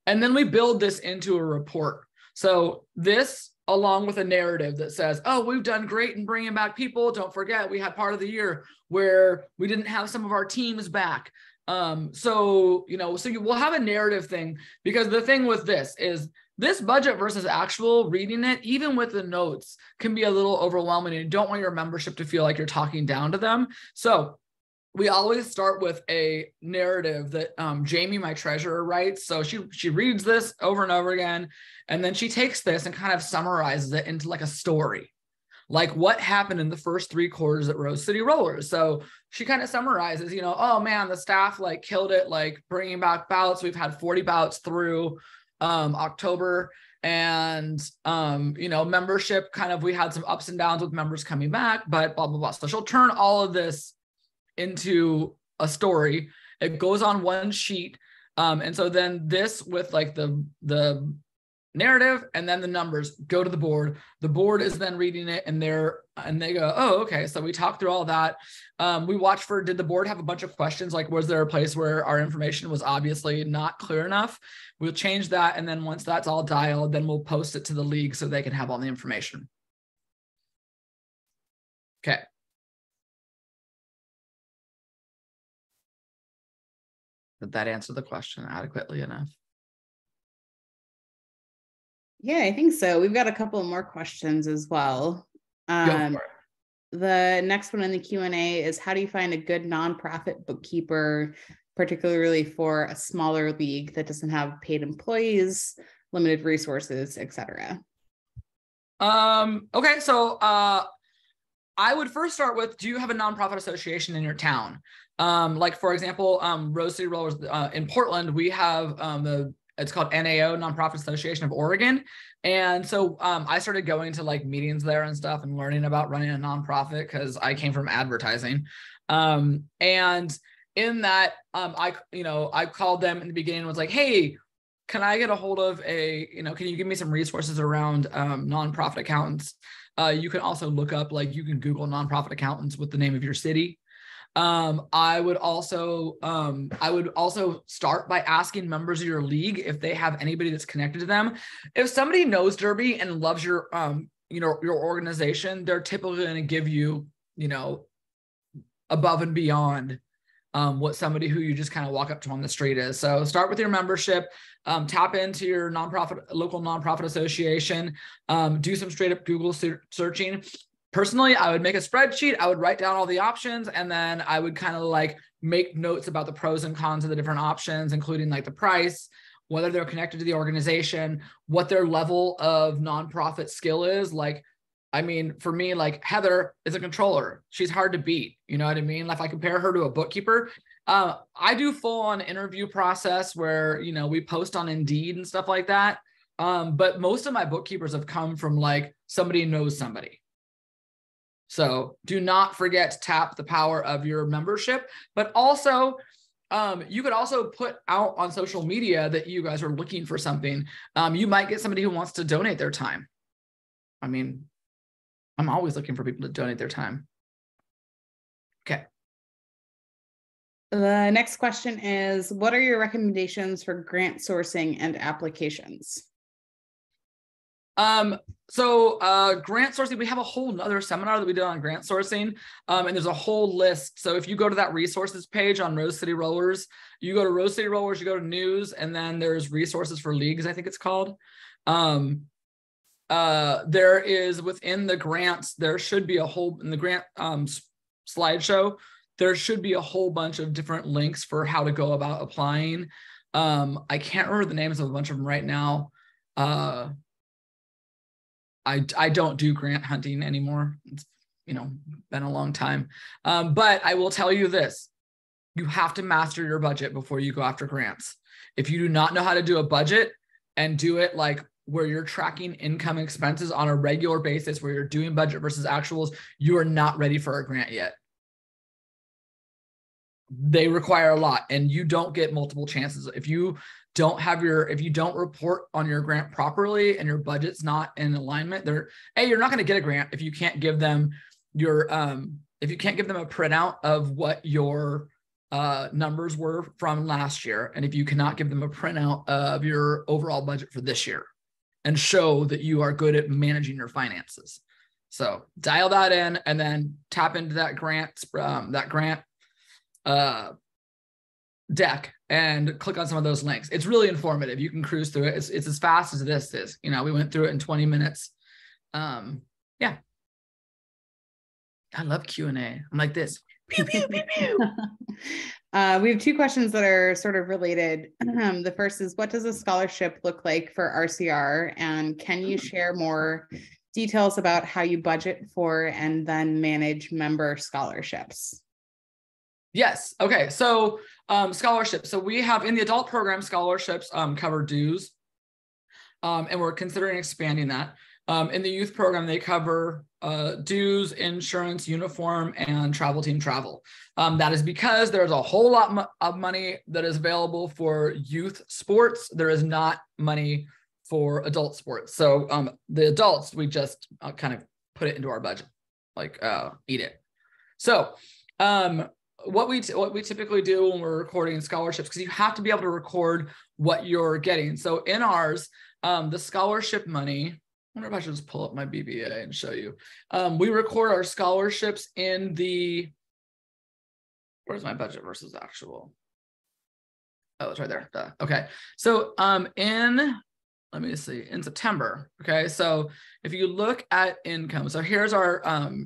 And then we build this into a report. So this, along with a narrative that says, oh, we've done great in bringing back people. Don't forget, we had part of the year where we didn't have some of our teams back. So you will have a narrative thing, because the thing with this is this budget versus actual, reading it, even with the notes, can be a little overwhelming, and you don't want your membership to feel like you're talking down to them. So we always start with a narrative that Jamie, my treasurer, writes. So she reads this over and over again, and then she takes this and kind of summarizes it into like a story, like what happened in the first 3 quarters at Rose City Rollers. So she kind of summarizes, you know, oh man, the staff like killed it, like bringing back bouts. We've had 40 bouts through October, and you know, membership kind of, we had some ups and downs with members coming back, but blah blah blah. So she'll turn all of this into a story. It goes on one sheet, and so then this with like the narrative and then the numbers go to the board. The board is then reading it, and they go, oh, okay. So we talked through all that. We watched for, did the board have a bunch of questions? Like, was there a place where our information was obviously not clear enough? We'll change that. And then once that's all dialed, then we'll post it to the league so they can have all the information. Okay. Did that answer the question adequately enough? Yeah, I think so. We've got a couple more questions as well. The next one in the Q&A is, how do you find a good nonprofit bookkeeper, particularly for a smaller league that doesn't have paid employees, limited resources, etc.? Okay, so I would first start with, do you have a nonprofit association in your town? Like for example, Rose City Rollers in Portland, we have it's called NAO, Nonprofit Association of Oregon. And so I started going to like meetings there and stuff and learning about running a nonprofit because I came from advertising. And in that, I called them in the beginning and was like, hey, can I get a hold of can you give me some resources around nonprofit accountants? You can also look up, like you can Google nonprofit accountants with the name of your city. I would also start by asking members of your league if they have anybody that's connected to them. If somebody knows Derby and loves your your organization, they're typically going to give you, above and beyond what somebody who you just kind of walk up to on the street is. So start with your membership, tap into your local nonprofit association, do some straight up Google searching. Personally, I would make a spreadsheet. I would write down all the options, and then I would kind of like make notes about the pros and cons of the different options, including like the price, whether they're connected to the organization, what their level of nonprofit skill is. Like, I mean, for me, like Heather is a controller. She's hard to beat. You know what I mean? If I compare her to a bookkeeper, I do full on interview process where, we post on Indeed and stuff like that. But most of my bookkeepers have come from like somebody knows somebody. So do not forget to tap the power of your membership, but also you could also put out on social media that you guys are looking for something. You might get somebody who wants to donate their time. I mean, I'm always looking for people to donate their time. Okay. The next question is, what are your recommendations for grant sourcing and applications? So grant sourcing, we have a whole nother seminar that we did on grant sourcing. And there's a whole list. So if you go to that resources page on Rose City Rollers, you go to Rose City Rollers, you go to news, and then there's resources for leagues, I think it's called. There is within the grants, there should be a whole, in the grant slideshow, there should be a whole bunch of different links for how to go about applying. I can't remember the names of a bunch of them right now. I don't do grant hunting anymore. It's, been a long time. But I will tell you this, you have to master your budget before you go after grants. If you do not know how to do a budget and do it like where you're tracking income expenses on a regular basis, where you're doing budget versus actuals, you are not ready for a grant yet. They require a lot, and you don't get multiple chances. If you don't report on your grant properly and your budget's not in alignment, you're not going to get a grant if you can't give them a printout of what your numbers were from last year, and if you cannot give them a printout of your overall budget for this year and show that you are good at managing your finances. So dial that in and then tap into that grant deck and click on some of those links. It's really informative. You can cruise through it. It's as fast as this is. We went through it in 20 minutes. Yeah. I love Q&A. I'm like this. Pew, pew, pew, pew. We have two questions that are sort of related. The first is, what does a scholarship look like for RCR? And can you share more details about how you budget for and then manage member scholarships? Yes. Okay. So scholarships. So we have in the adult program, scholarships cover dues. And we're considering expanding that. In the youth program, they cover dues, insurance, uniform, and travel team travel. That is because there's a whole lot of money that is available for youth sports. There is not money for adult sports. So the adults, we just kind of put it into our budget, like eat it. So what we typically do when we're recording scholarships, because you have to be able to record what you're getting. So in ours, the scholarship money, I wonder if I should just pull up my BBA and show you. We record our scholarships in the, where's my budget versus actual? Oh, it's right there. Duh. Okay. So let me see, in September. Okay. So if you look at income, so here's our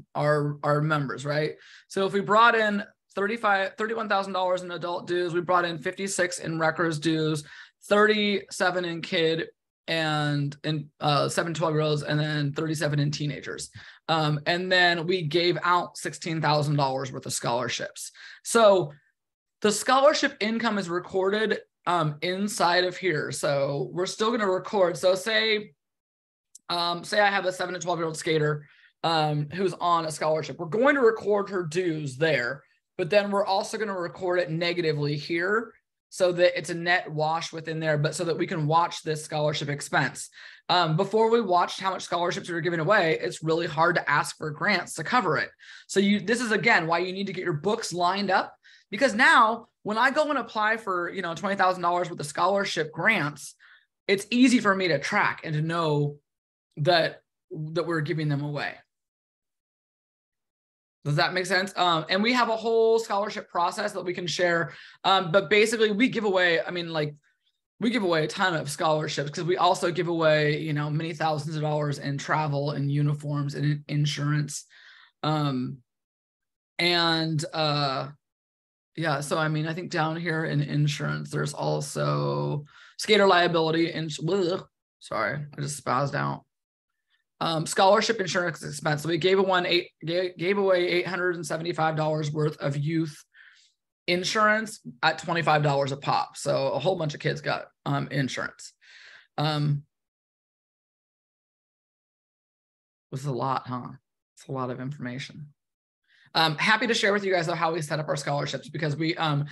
members, right? So if we brought in $31,000 in adult dues, we brought in 56 in Records dues, 37 in kid, and 7 12-year-olds, and then 37 in teenagers. And then we gave out $16,000 worth of scholarships. So the scholarship income is recorded inside of here. So we're still going to record. So say I have a 7 to 12-year-old skater who's on a scholarship. We're going to record her dues there, but then we're also going to record it negatively here, so that it's a net wash within there, but so that we can watch this scholarship expense. Before we watched how much scholarships we were giving away, it's really hard to ask for grants to cover it. So this is, again, why you need to get your books lined up, because now when I go and apply for, $20,000 worth of scholarship grants, it's easy for me to track and to know that we're giving them away. Does that make sense? And we have a whole scholarship process that we can share. But basically we give away, we give away a ton of scholarships, because we also give away, many thousands of dollars in travel and uniforms and insurance. Yeah, so I think down here in insurance, there's also skater liability and sorry, I just spazzed out. Scholarship insurance expense. So we gave away $875 worth of youth insurance at $25 a pop. So a whole bunch of kids got insurance. This is a lot, huh? It's a lot of information. Happy to share with you guys though how we set up our scholarships, because we have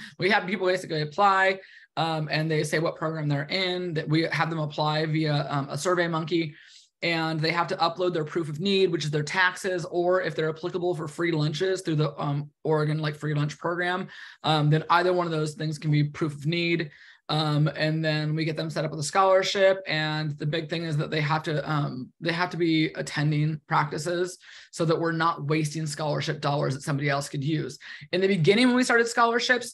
people basically apply and they say what program they're in. That we have them apply via a SurveyMonkey. And they have to upload their proof of need, which is their taxes, or if they're applicable for free lunches through the Oregon free lunch program, then either one of those things can be proof of need. And then we get them set up with a scholarship. And the big thing is that they have to be attending practices, so that we're not wasting scholarship dollars that somebody else could use. In the beginning, when we started scholarships,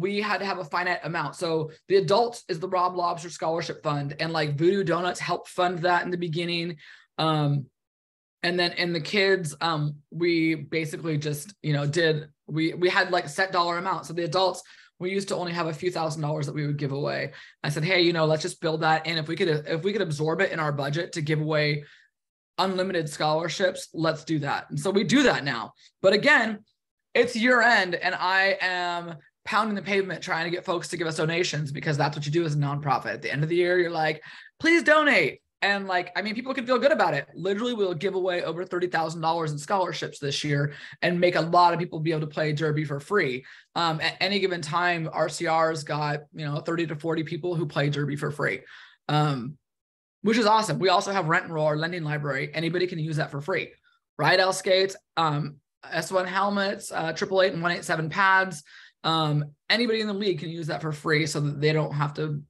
we had to have a finite amount. So the adults is the Rob Lobster Scholarship Fund, and Voodoo Donuts helped fund that in the beginning. And then in the kids, we basically just, we had set dollar amount. So the adults, we used to only have a few $1,000s that we would give away. I said, hey, let's just build that in. If we could absorb it in our budget to give away unlimited scholarships, let's do that. And so we do that now. But again, it's year end, and I am pounding the pavement trying to get folks to give us donations, because that's what you do as a nonprofit. At the end of the year, you're like, please donate. And people can feel good about it. Literally, we'll give away over $30,000 in scholarships this year and make a lot of people be able to play Derby for free. At any given time, RCR's got, 30 to 40 people who play Derby for free, which is awesome. We also have Rent and Roll, our lending library. Anybody can use that for free. Rydell skates, S1 helmets, 888 and 187 pads. Anybody in the league can use that for free, so that they don't have to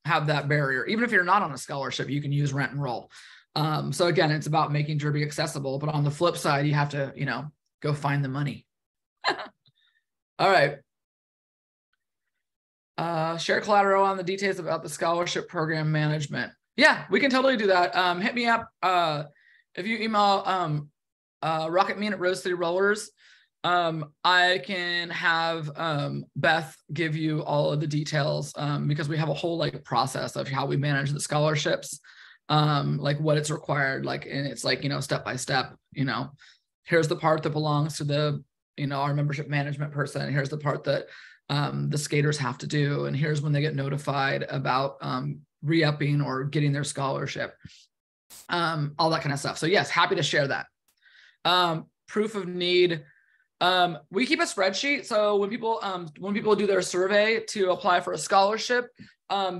have that barrier. Even if you're not on a scholarship, you can use Rent and Roll. So again, it's about making Derby accessible, but on the flip side, you have to, go find the money. All right. Share collateral on the details about the scholarship program management. Yeah, we can totally do that. Hit me up if you email rocketmean@Rose City Rollers. I can have Beth give you all of the details because we have a whole like process of how we manage the scholarships, like what it's required, like, and it's like, step by step, here's the part that belongs to the, our membership management person. Here's the part that the skaters have to do. And here's when they get notified about re-upping or getting their scholarship, all that kind of stuff. So yes, happy to share that. Proof of need. We keep a spreadsheet. So when people do their survey to apply for a scholarship,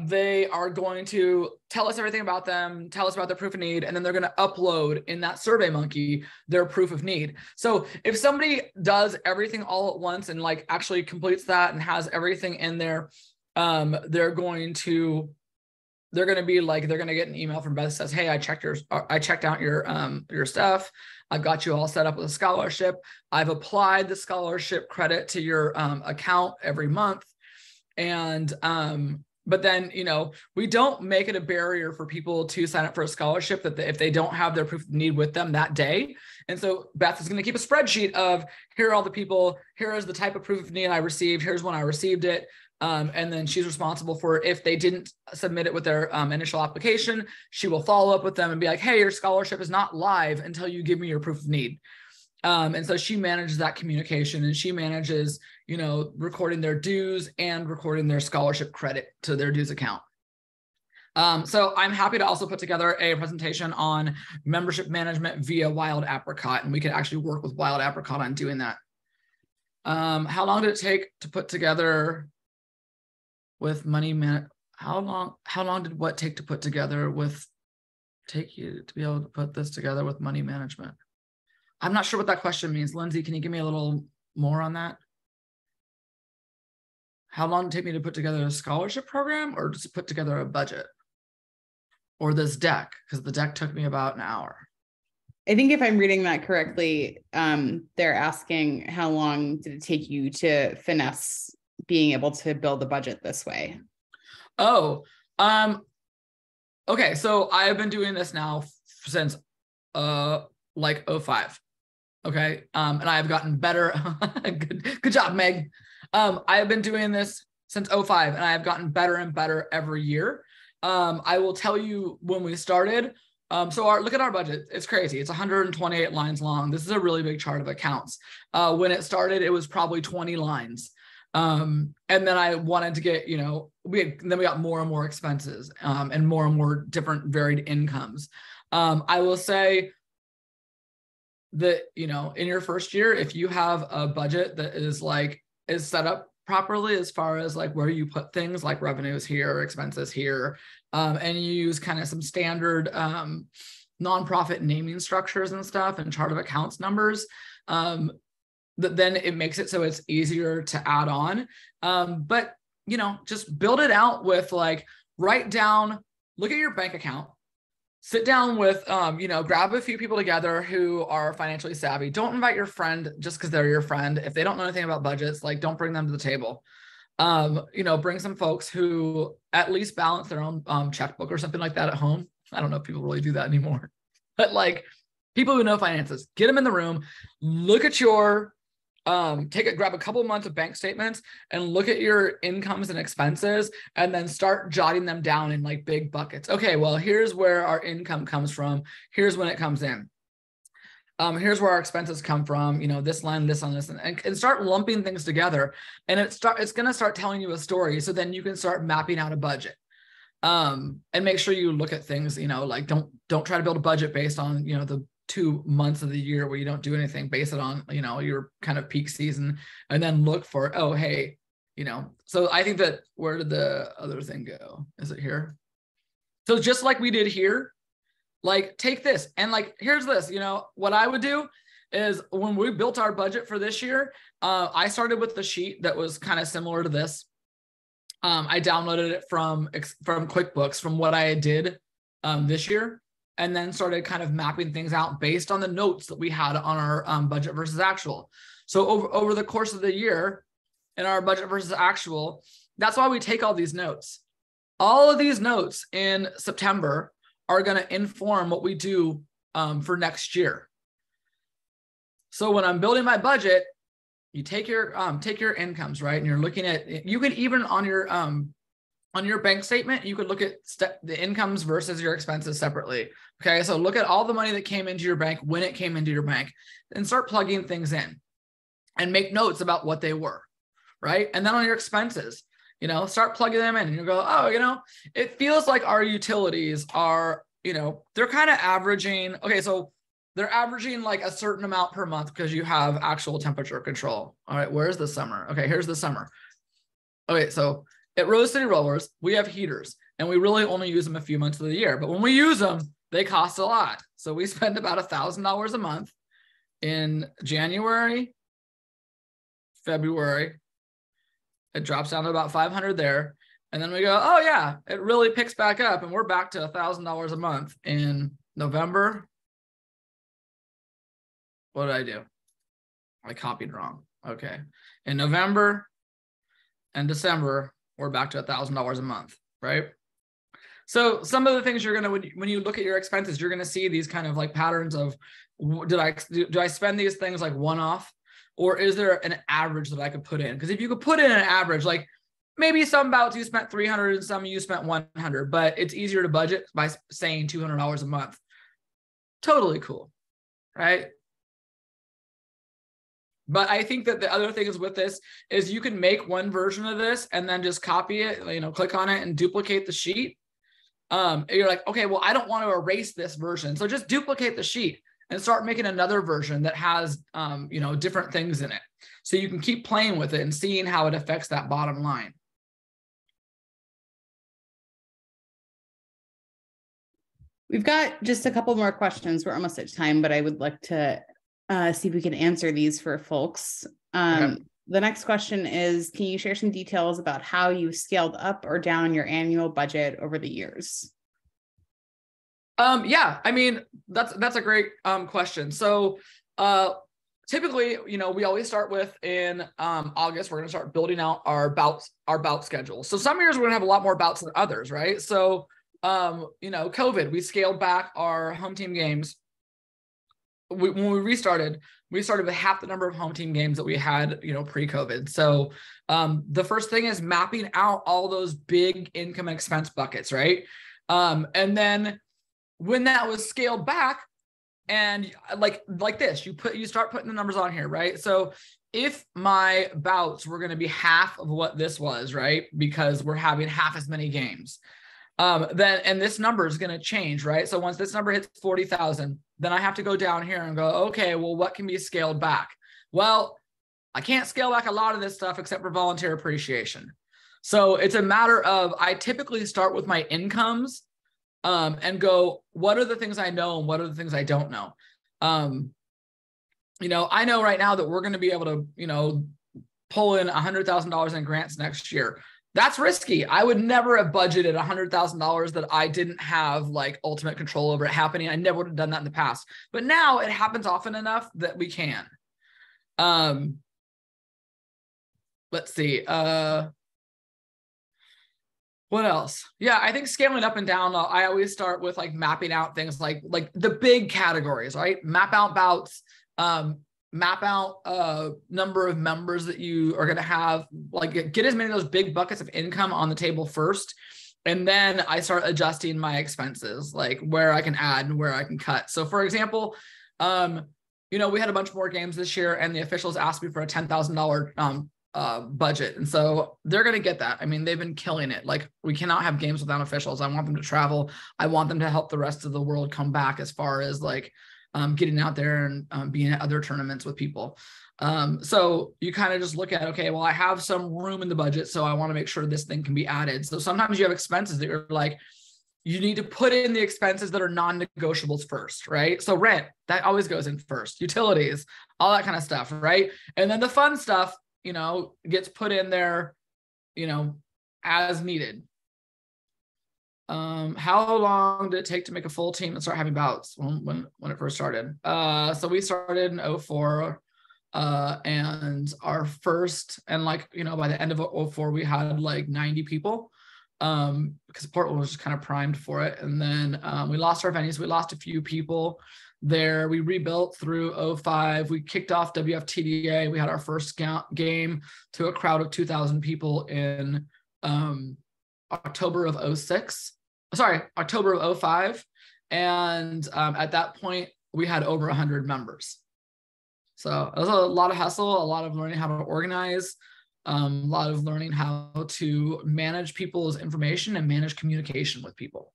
they are going to tell us everything about them, tell us about their proof of need, and then they're going to upload in that SurveyMonkey their proof of need. So if somebody does everything all at once and like actually completes that and has everything in there, they're going to get an email from Beth that says, hey, I checked out your stuff. I've got you all set up with a scholarship. I've applied the scholarship credit to your account every month. And, but then, we don't make it a barrier for people to sign up for a scholarship if they don't have their proof of need with them that day. And so Beth is going to keep a spreadsheet of, here are all the people, here is the type of proof of need I received, here's when I received it. And then she's responsible for, if they didn't submit it with their initial application, she will follow up with them and be like, hey, your scholarship is not live until you give me your proof of need. And so she manages that communication, and she manages, recording their dues and recording their scholarship credit to their dues account. So I'm happy to also put together a presentation on membership management via Wild Apricot, and we can actually work with Wild Apricot on doing that. How long did it take to put together with how long did what take to put together with take you to be able to put this together with money management? I'm not sure what that question means. Lindsay, can you give me a little more on that? How long did it take me to put together a scholarship program, or just put together a budget, or this deck? Because the deck took me about an hour. I think if I'm reading that correctly, they're asking how long did it take you to finesse being able to build a budget this way? Oh, okay. So I have been doing this now since like 05. Okay. And I have gotten better. Good job, Meg. I have been doing this since 05, and I have gotten better and better every year. I will tell you when we started. So look at our budget. It's crazy. It's 128 lines long. This is a really big chart of accounts. When it started, it was probably 20 lines. And then I wanted to get, we got more and more expenses, and more different varied incomes. I will say that, in your first year, if you have a budget that is set up properly as far as like where you put things like revenues here, expenses here, and you use kind of some standard nonprofit naming structures and stuff and chart of accounts numbers, then it makes it so it's easier to add on. But, just build it out with like, write down, look at your bank account, sit down with, grab a few people together who are financially savvy. Don't invite your friend just because they're your friend. If they don't know anything about budgets, like, don't bring them to the table. Bring some folks who at least balance their own checkbook or something like that at home. I don't know if people really do that anymore, but like people who know finances, get them in the room, look at your, grab a couple of months of bank statements and look at your incomes and expenses, and then start jotting them down in like big buckets. Okay, well, here's where our income comes from. Here's when it comes in. Here's where our expenses come from, this line, and start lumping things together. And it's going to start telling you a story. So then you can start mapping out a budget. And make sure you look at things, like don't try to build a budget based on, the 2 months of the year where you don't do anything. Base it on, your kind of peak season, and then look for, oh, hey, so I think that, where did the other thing go? Is it here? So just like we did here, like take this and like, here's this, what I would do is when we built our budget for this year, I started with the sheet that was kind of similar to this. I downloaded it from QuickBooks from what I did this year, and then started kind of mapping things out based on the notes that we had on our budget versus actual. So over the course of the year in our budget versus actual, that's why we take all these notes. All of these notes in September are going to inform what we do for next year. So when I'm building my budget, you take your incomes, right? And you're looking at, you could even on your bank statement, you could look at the incomes versus your expenses separately. Okay. So look at all the money that came into your bank when it came into your bank and start plugging things in and make notes about what they were. Right. And then on your expenses, start plugging them in and you go, oh, it feels like our utilities are, they're kind of averaging. Okay. So they're averaging like a certain amount per month because you have actual temperature control. All right. Where's the summer? Okay. Here's the summer. Okay. So at Rose City Rollers, we have heaters and we really only use them a few months of the year, but when we use them, they cost a lot. So we spend about $1,000 a month in January, February. It drops down to about 500 there. And then we go, oh yeah, it really picks back up and we're back to $1,000 a month in November. What did I do? I copied wrong. Okay. In November and December, we're back to $1,000 a month, right? So some of the things you're going to, when you look at your expenses, you're going to see these kind of like patterns of, do I spend these things like one-off, or is there an average that I could put in? Because if you could put in an average, like maybe some bouts you spent 300 and some you spent 100, but it's easier to budget by saying $200 a month. Totally cool, right? But I think that the other thing is with this is you can make one version of this and then just copy it, click on it and duplicate the sheet. You're like, okay, well, I don't want to erase this version. So just duplicate the sheet and start making another version that has, different things in it. So you can keep playing with it and seeing how it affects that bottom line. We've got just a couple more questions. We're almost at time, but I would like to see if we can answer these for folks. Okay. The next question is, can you share some details about how you've scaled up or down your annual budget over the years? Yeah, I mean, that's a great question. So typically, we always start with in August, we're going to start building out our bout schedule. So some years we're going to have a lot more bouts than others, right? So, COVID, we scaled back our home team games. When we restarted, with half the number of home team games that we had, pre-COVID. So the first thing is mapping out all those big income and expense buckets, right? And then when that was scaled back, and like this, you start putting the numbers on here, right? So if my bouts were going to be half of what this was, right, because we're having half as many games, then this number is going to change, right? So once this number hits 40,000, then I have to go down here and go, okay, well, what can be scaled back? Well, I can't scale back a lot of this stuff except for volunteer appreciation. So it's a matter of, I typically start with my incomes and go, what are the things I know and what are the things I don't know? I know right now that we're going to be able to, pull in $100,000 in grants next year. That's risky. I would never have budgeted $100,000 that I didn't have like ultimate control over it happening. I never would have done that in the past, but now it happens often enough that we can. Let's see. What else? Yeah, I think scaling up and down, I always start with like mapping out things like the big categories, right? Map out bouts, map out number of members that you are going to have, like get as many of those big buckets of income on the table first. And then I start adjusting my expenses, like where I can add and where I can cut. So for example, we had a bunch more games this year and the officials asked me for a $10,000 budget. And so they're going to get that. I mean, they've been killing it. Like we cannot have games without officials. I want them to travel. I want them to help the rest of the world come back as far as like getting out there and being at other tournaments with people. So you kind of just look at, okay, well, I have some room in the budget, so I want to make sure this thing can be added. So sometimes you have expenses that you're like, you need to put in the expenses that are non-negotiables first, right? So rent, that always goes in first, utilities, all that kind of stuff, right? And then the fun stuff, gets put in there, as needed. How long did it take to make a full team and start having bouts when it first started? So we started in 2004, and our first, and by the end of 2004, we had like 90 people, because Portland was just kind of primed for it. And then we lost our venues. We lost a few people there. We rebuilt through '05. We kicked off WFTDA. We had our first game to a crowd of 2,000 people in October of October of '05. And at that point, we had over 100 members. So it was a lot of hustle, a lot of learning how to organize, a lot of learning how to manage people's information and manage communication with people.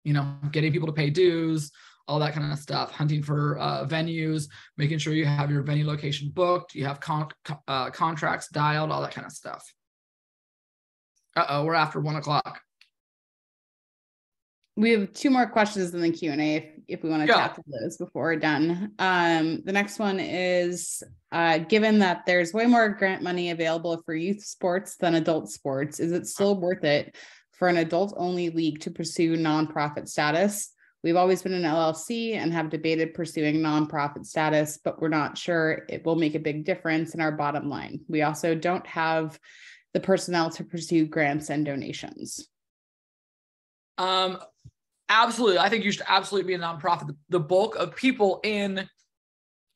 You know, getting people to pay dues, all that kind of stuff, hunting for venues, making sure you have your venue location booked, you have contracts dialed, all that kind of stuff. We're after 1 o'clock. We have 2 more questions in the Q&A if we want to tackle those before we're done. The next one is, given that there's way more grant money available for youth sports than adult sports, is it still worth it for an adult-only league to pursue nonprofit status? We've always been an LLC and have debated pursuing nonprofit status, but we're not sure it will make a big difference in our bottom line. We also don't have the personnel to pursue grants and donations. Absolutely. I think you should absolutely be a nonprofit. The bulk of people in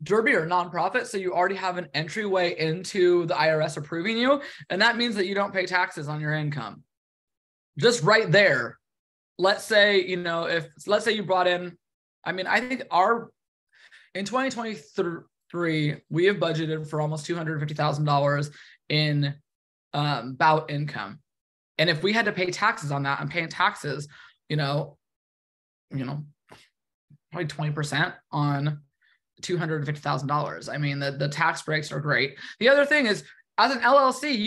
Derby are nonprofit, so you already have an entryway into the IRS approving you, and that means that you don't pay taxes on your income. Just right there. Let's say, you know, let's say you brought in, I mean, I think in 2023, we have budgeted for almost $250,000 in bout income. And if we had to pay taxes on that, and paying taxes, you know, probably 20% on $250,000. I mean, the tax breaks are great. The other thing is, as an LLC,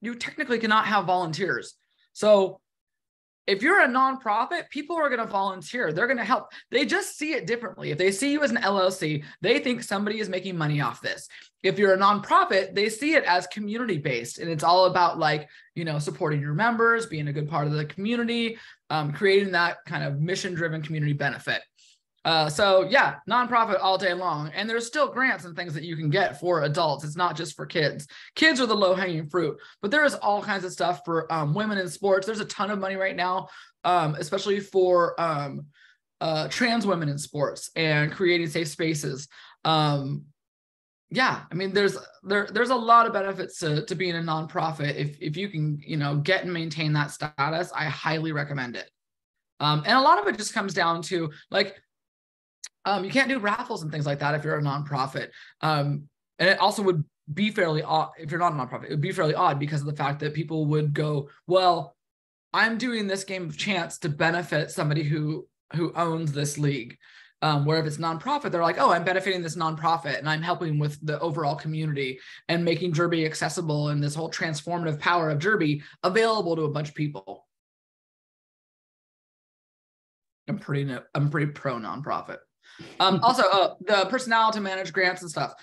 you technically cannot have volunteers. So if you're a nonprofit, people are going to volunteer. They're going to help. They just see it differently. If they see you as an LLC, they think somebody is making money off this. If you're a nonprofit, they see it as community-based, and it's all about, like, you know, supporting your members, being a good part of the community, creating that kind of mission-driven community benefit. So yeah, nonprofit all day long. And there's still grants and things that you can get for adults. It's not just for kids. Kids are the low-hanging fruit, but there is all kinds of stuff for women in sports. There's a ton of money right now, especially for trans women in sports and creating safe spaces. Yeah, I mean, there's a lot of benefits to being a nonprofit. If you can, you know, get and maintain that status, I highly recommend it. And a lot of it just comes down to, like, you can't do raffles and things like that if you're a nonprofit. And it also would be fairly odd if you're not a nonprofit. It would be fairly odd because of the fact that people would go, well, I'm doing this game of chance to benefit somebody who owns this league. Where if it's nonprofit, they're like, oh, I'm benefiting this nonprofit and I'm helping with the overall community and making Derby accessible and this whole transformative power of Derby available to a bunch of people. I'm pretty pro nonprofit. Also, the personnel to manage grants and stuff.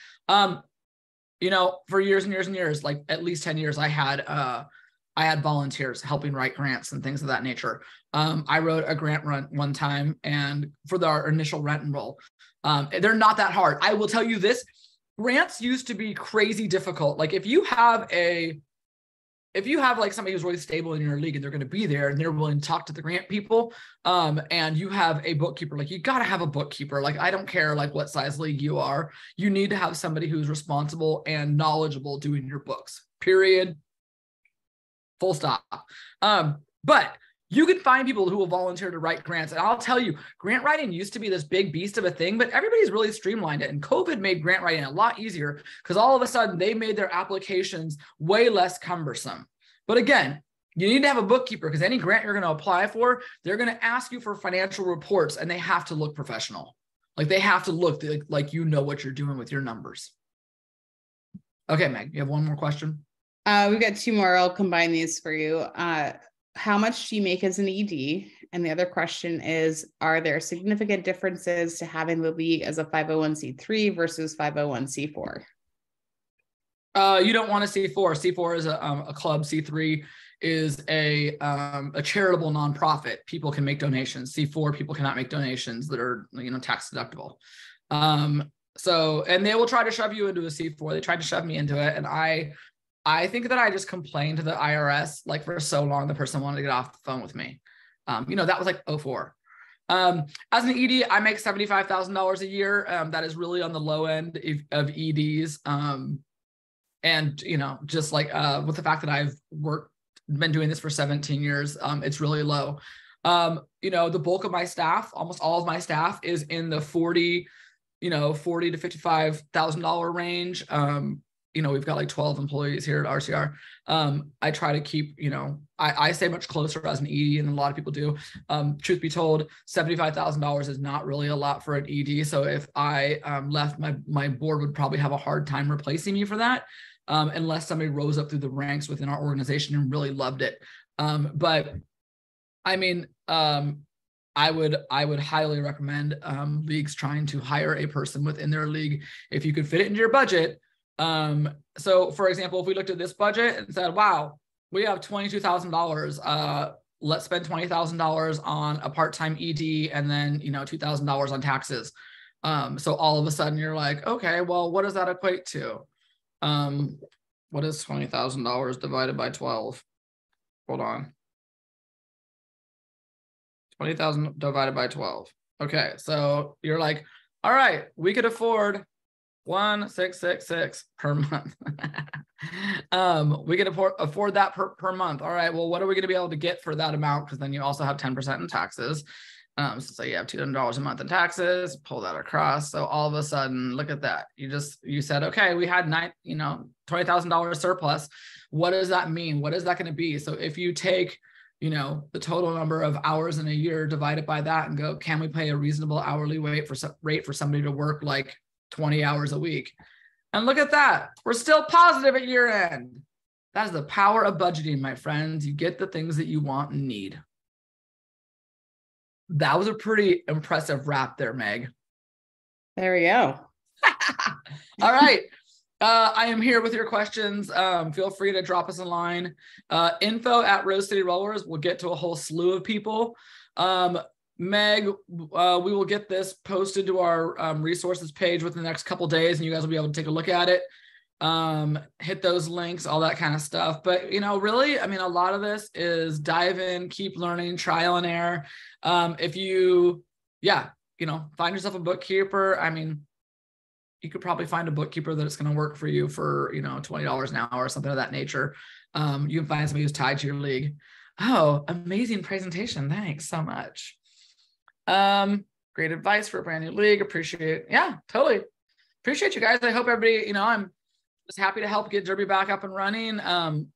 You know, for years and years and years, like at least 10 years, I had volunteers helping write grants and things of that nature. I wrote a grant run one time, and for our initial rent and roll, they're not that hard. I will tell you this: grants used to be crazy difficult. Like if you have like somebody who's really stable in your league and they're going to be there and they're willing to talk to the grant people, and you have a bookkeeper, like you got to have a bookkeeper. Like I don't care like what size league you are, you need to have somebody who's responsible and knowledgeable doing your books. Period. Full stop. But you can find people who will volunteer to write grants. And I'll tell you, grant writing used to be this big beast of a thing, but everybody's really streamlined it. And COVID made grant writing a lot easier because all of a sudden they made their applications way less cumbersome. But again, you need to have a bookkeeper because any grant you're going to apply for, they're going to ask you for financial reports and they have to look professional. Like they have to look like you know what you're doing with your numbers. Okay, Meg, you have one more question? We've got 2 more. I'll combine these for you. How much do you make as an ED? And the other question is, are there significant differences to having the league as a 501c3 versus 501c4? You don't want a C4. C4 is a club. C3 is a charitable nonprofit. People can make donations. C4, people cannot make donations that are, you know, tax deductible. So, and they will try to shove you into a C4. They tried to shove me into it. And I think that I just complained to the IRS like for so long, the person wanted to get off the phone with me. You know, that was like 2004. As an ED, I make $75,000 a year. That is really on the low end of EDs. And, you know, just like with the fact that I've been doing this for 17 years, it's really low. You know, the bulk of my staff, almost all of my staff is in the $40,000 to $55,000 range. You know, we've got like 12 employees here at RCR. I try to keep, you know, I stay much closer as an ED than a lot of people do. Truth be told, $75,000 is not really a lot for an ED. So if I left, my board would probably have a hard time replacing me for that, unless somebody rose up through the ranks within our organization and really loved it. But I mean, I would highly recommend leagues trying to hire a person within their league if you could fit it into your budget. So for example, if we looked at this budget and said, wow, we have $22,000, let's spend $20,000 on a part-time ED and then, you know, $2,000 on taxes. So all of a sudden you're like, okay, well, what does that equate to? What is $20,000 divided by 12? Hold on. 20,000 divided by 12. Okay. So you're like, all right, we could afford 1,666 per month. We can afford that per month. All right. Well, what are we going to be able to get for that amount? Because then you also have 10% in taxes. So you have $200 a month in taxes, pull that across. So all of a sudden, look at that. You said, okay, we had $20,000 surplus. What does that mean? What is that going to be? So if you take, you know, the total number of hours in a year, divide it by that and go, can we pay a reasonable hourly rate for somebody to work like 20 hours a week? And look at that. We're still positive at year end. That's the power of budgeting, my friends. You get the things that you want and need. That was a pretty impressive wrap there, Meg. There we go. All right. I am here with your questions. Feel free to drop us a line. info@Rose City Rollers. We'll get to a whole slew of people. Meg, we will get this posted to our resources page within the next couple days, and you guys will be able to take a look at it. Hit those links, all that kind of stuff. But, you know, really, I mean, a lot of this is dive in, keep learning, trial and error. If you, find yourself a bookkeeper. I mean, you could probably find a bookkeeper that's going to work for you for, $20 an hour or something of that nature. You can find somebody who's tied to your league. Oh, amazing presentation. Thanks so much. Great advice for a brand new league. Appreciate it. Yeah, totally. Appreciate you guys. I hope everybody, I'm just happy to help get Derby back up and running.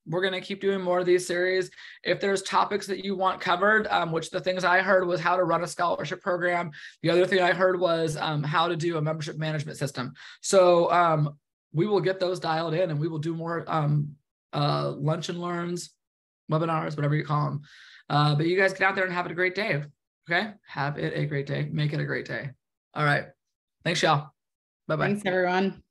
We're going to keep doing more of these series. If there's topics that you want covered, which the things I heard was how to run a scholarship program. The other thing I heard was how to do a membership management system. So we will get those dialed in, and we will do more lunch and learns, webinars, whatever you call them. But you guys get out there and have a great day. Okay. Have it a great day. Make it a great day. All right. Thanks, y'all. Bye-bye. Thanks, everyone.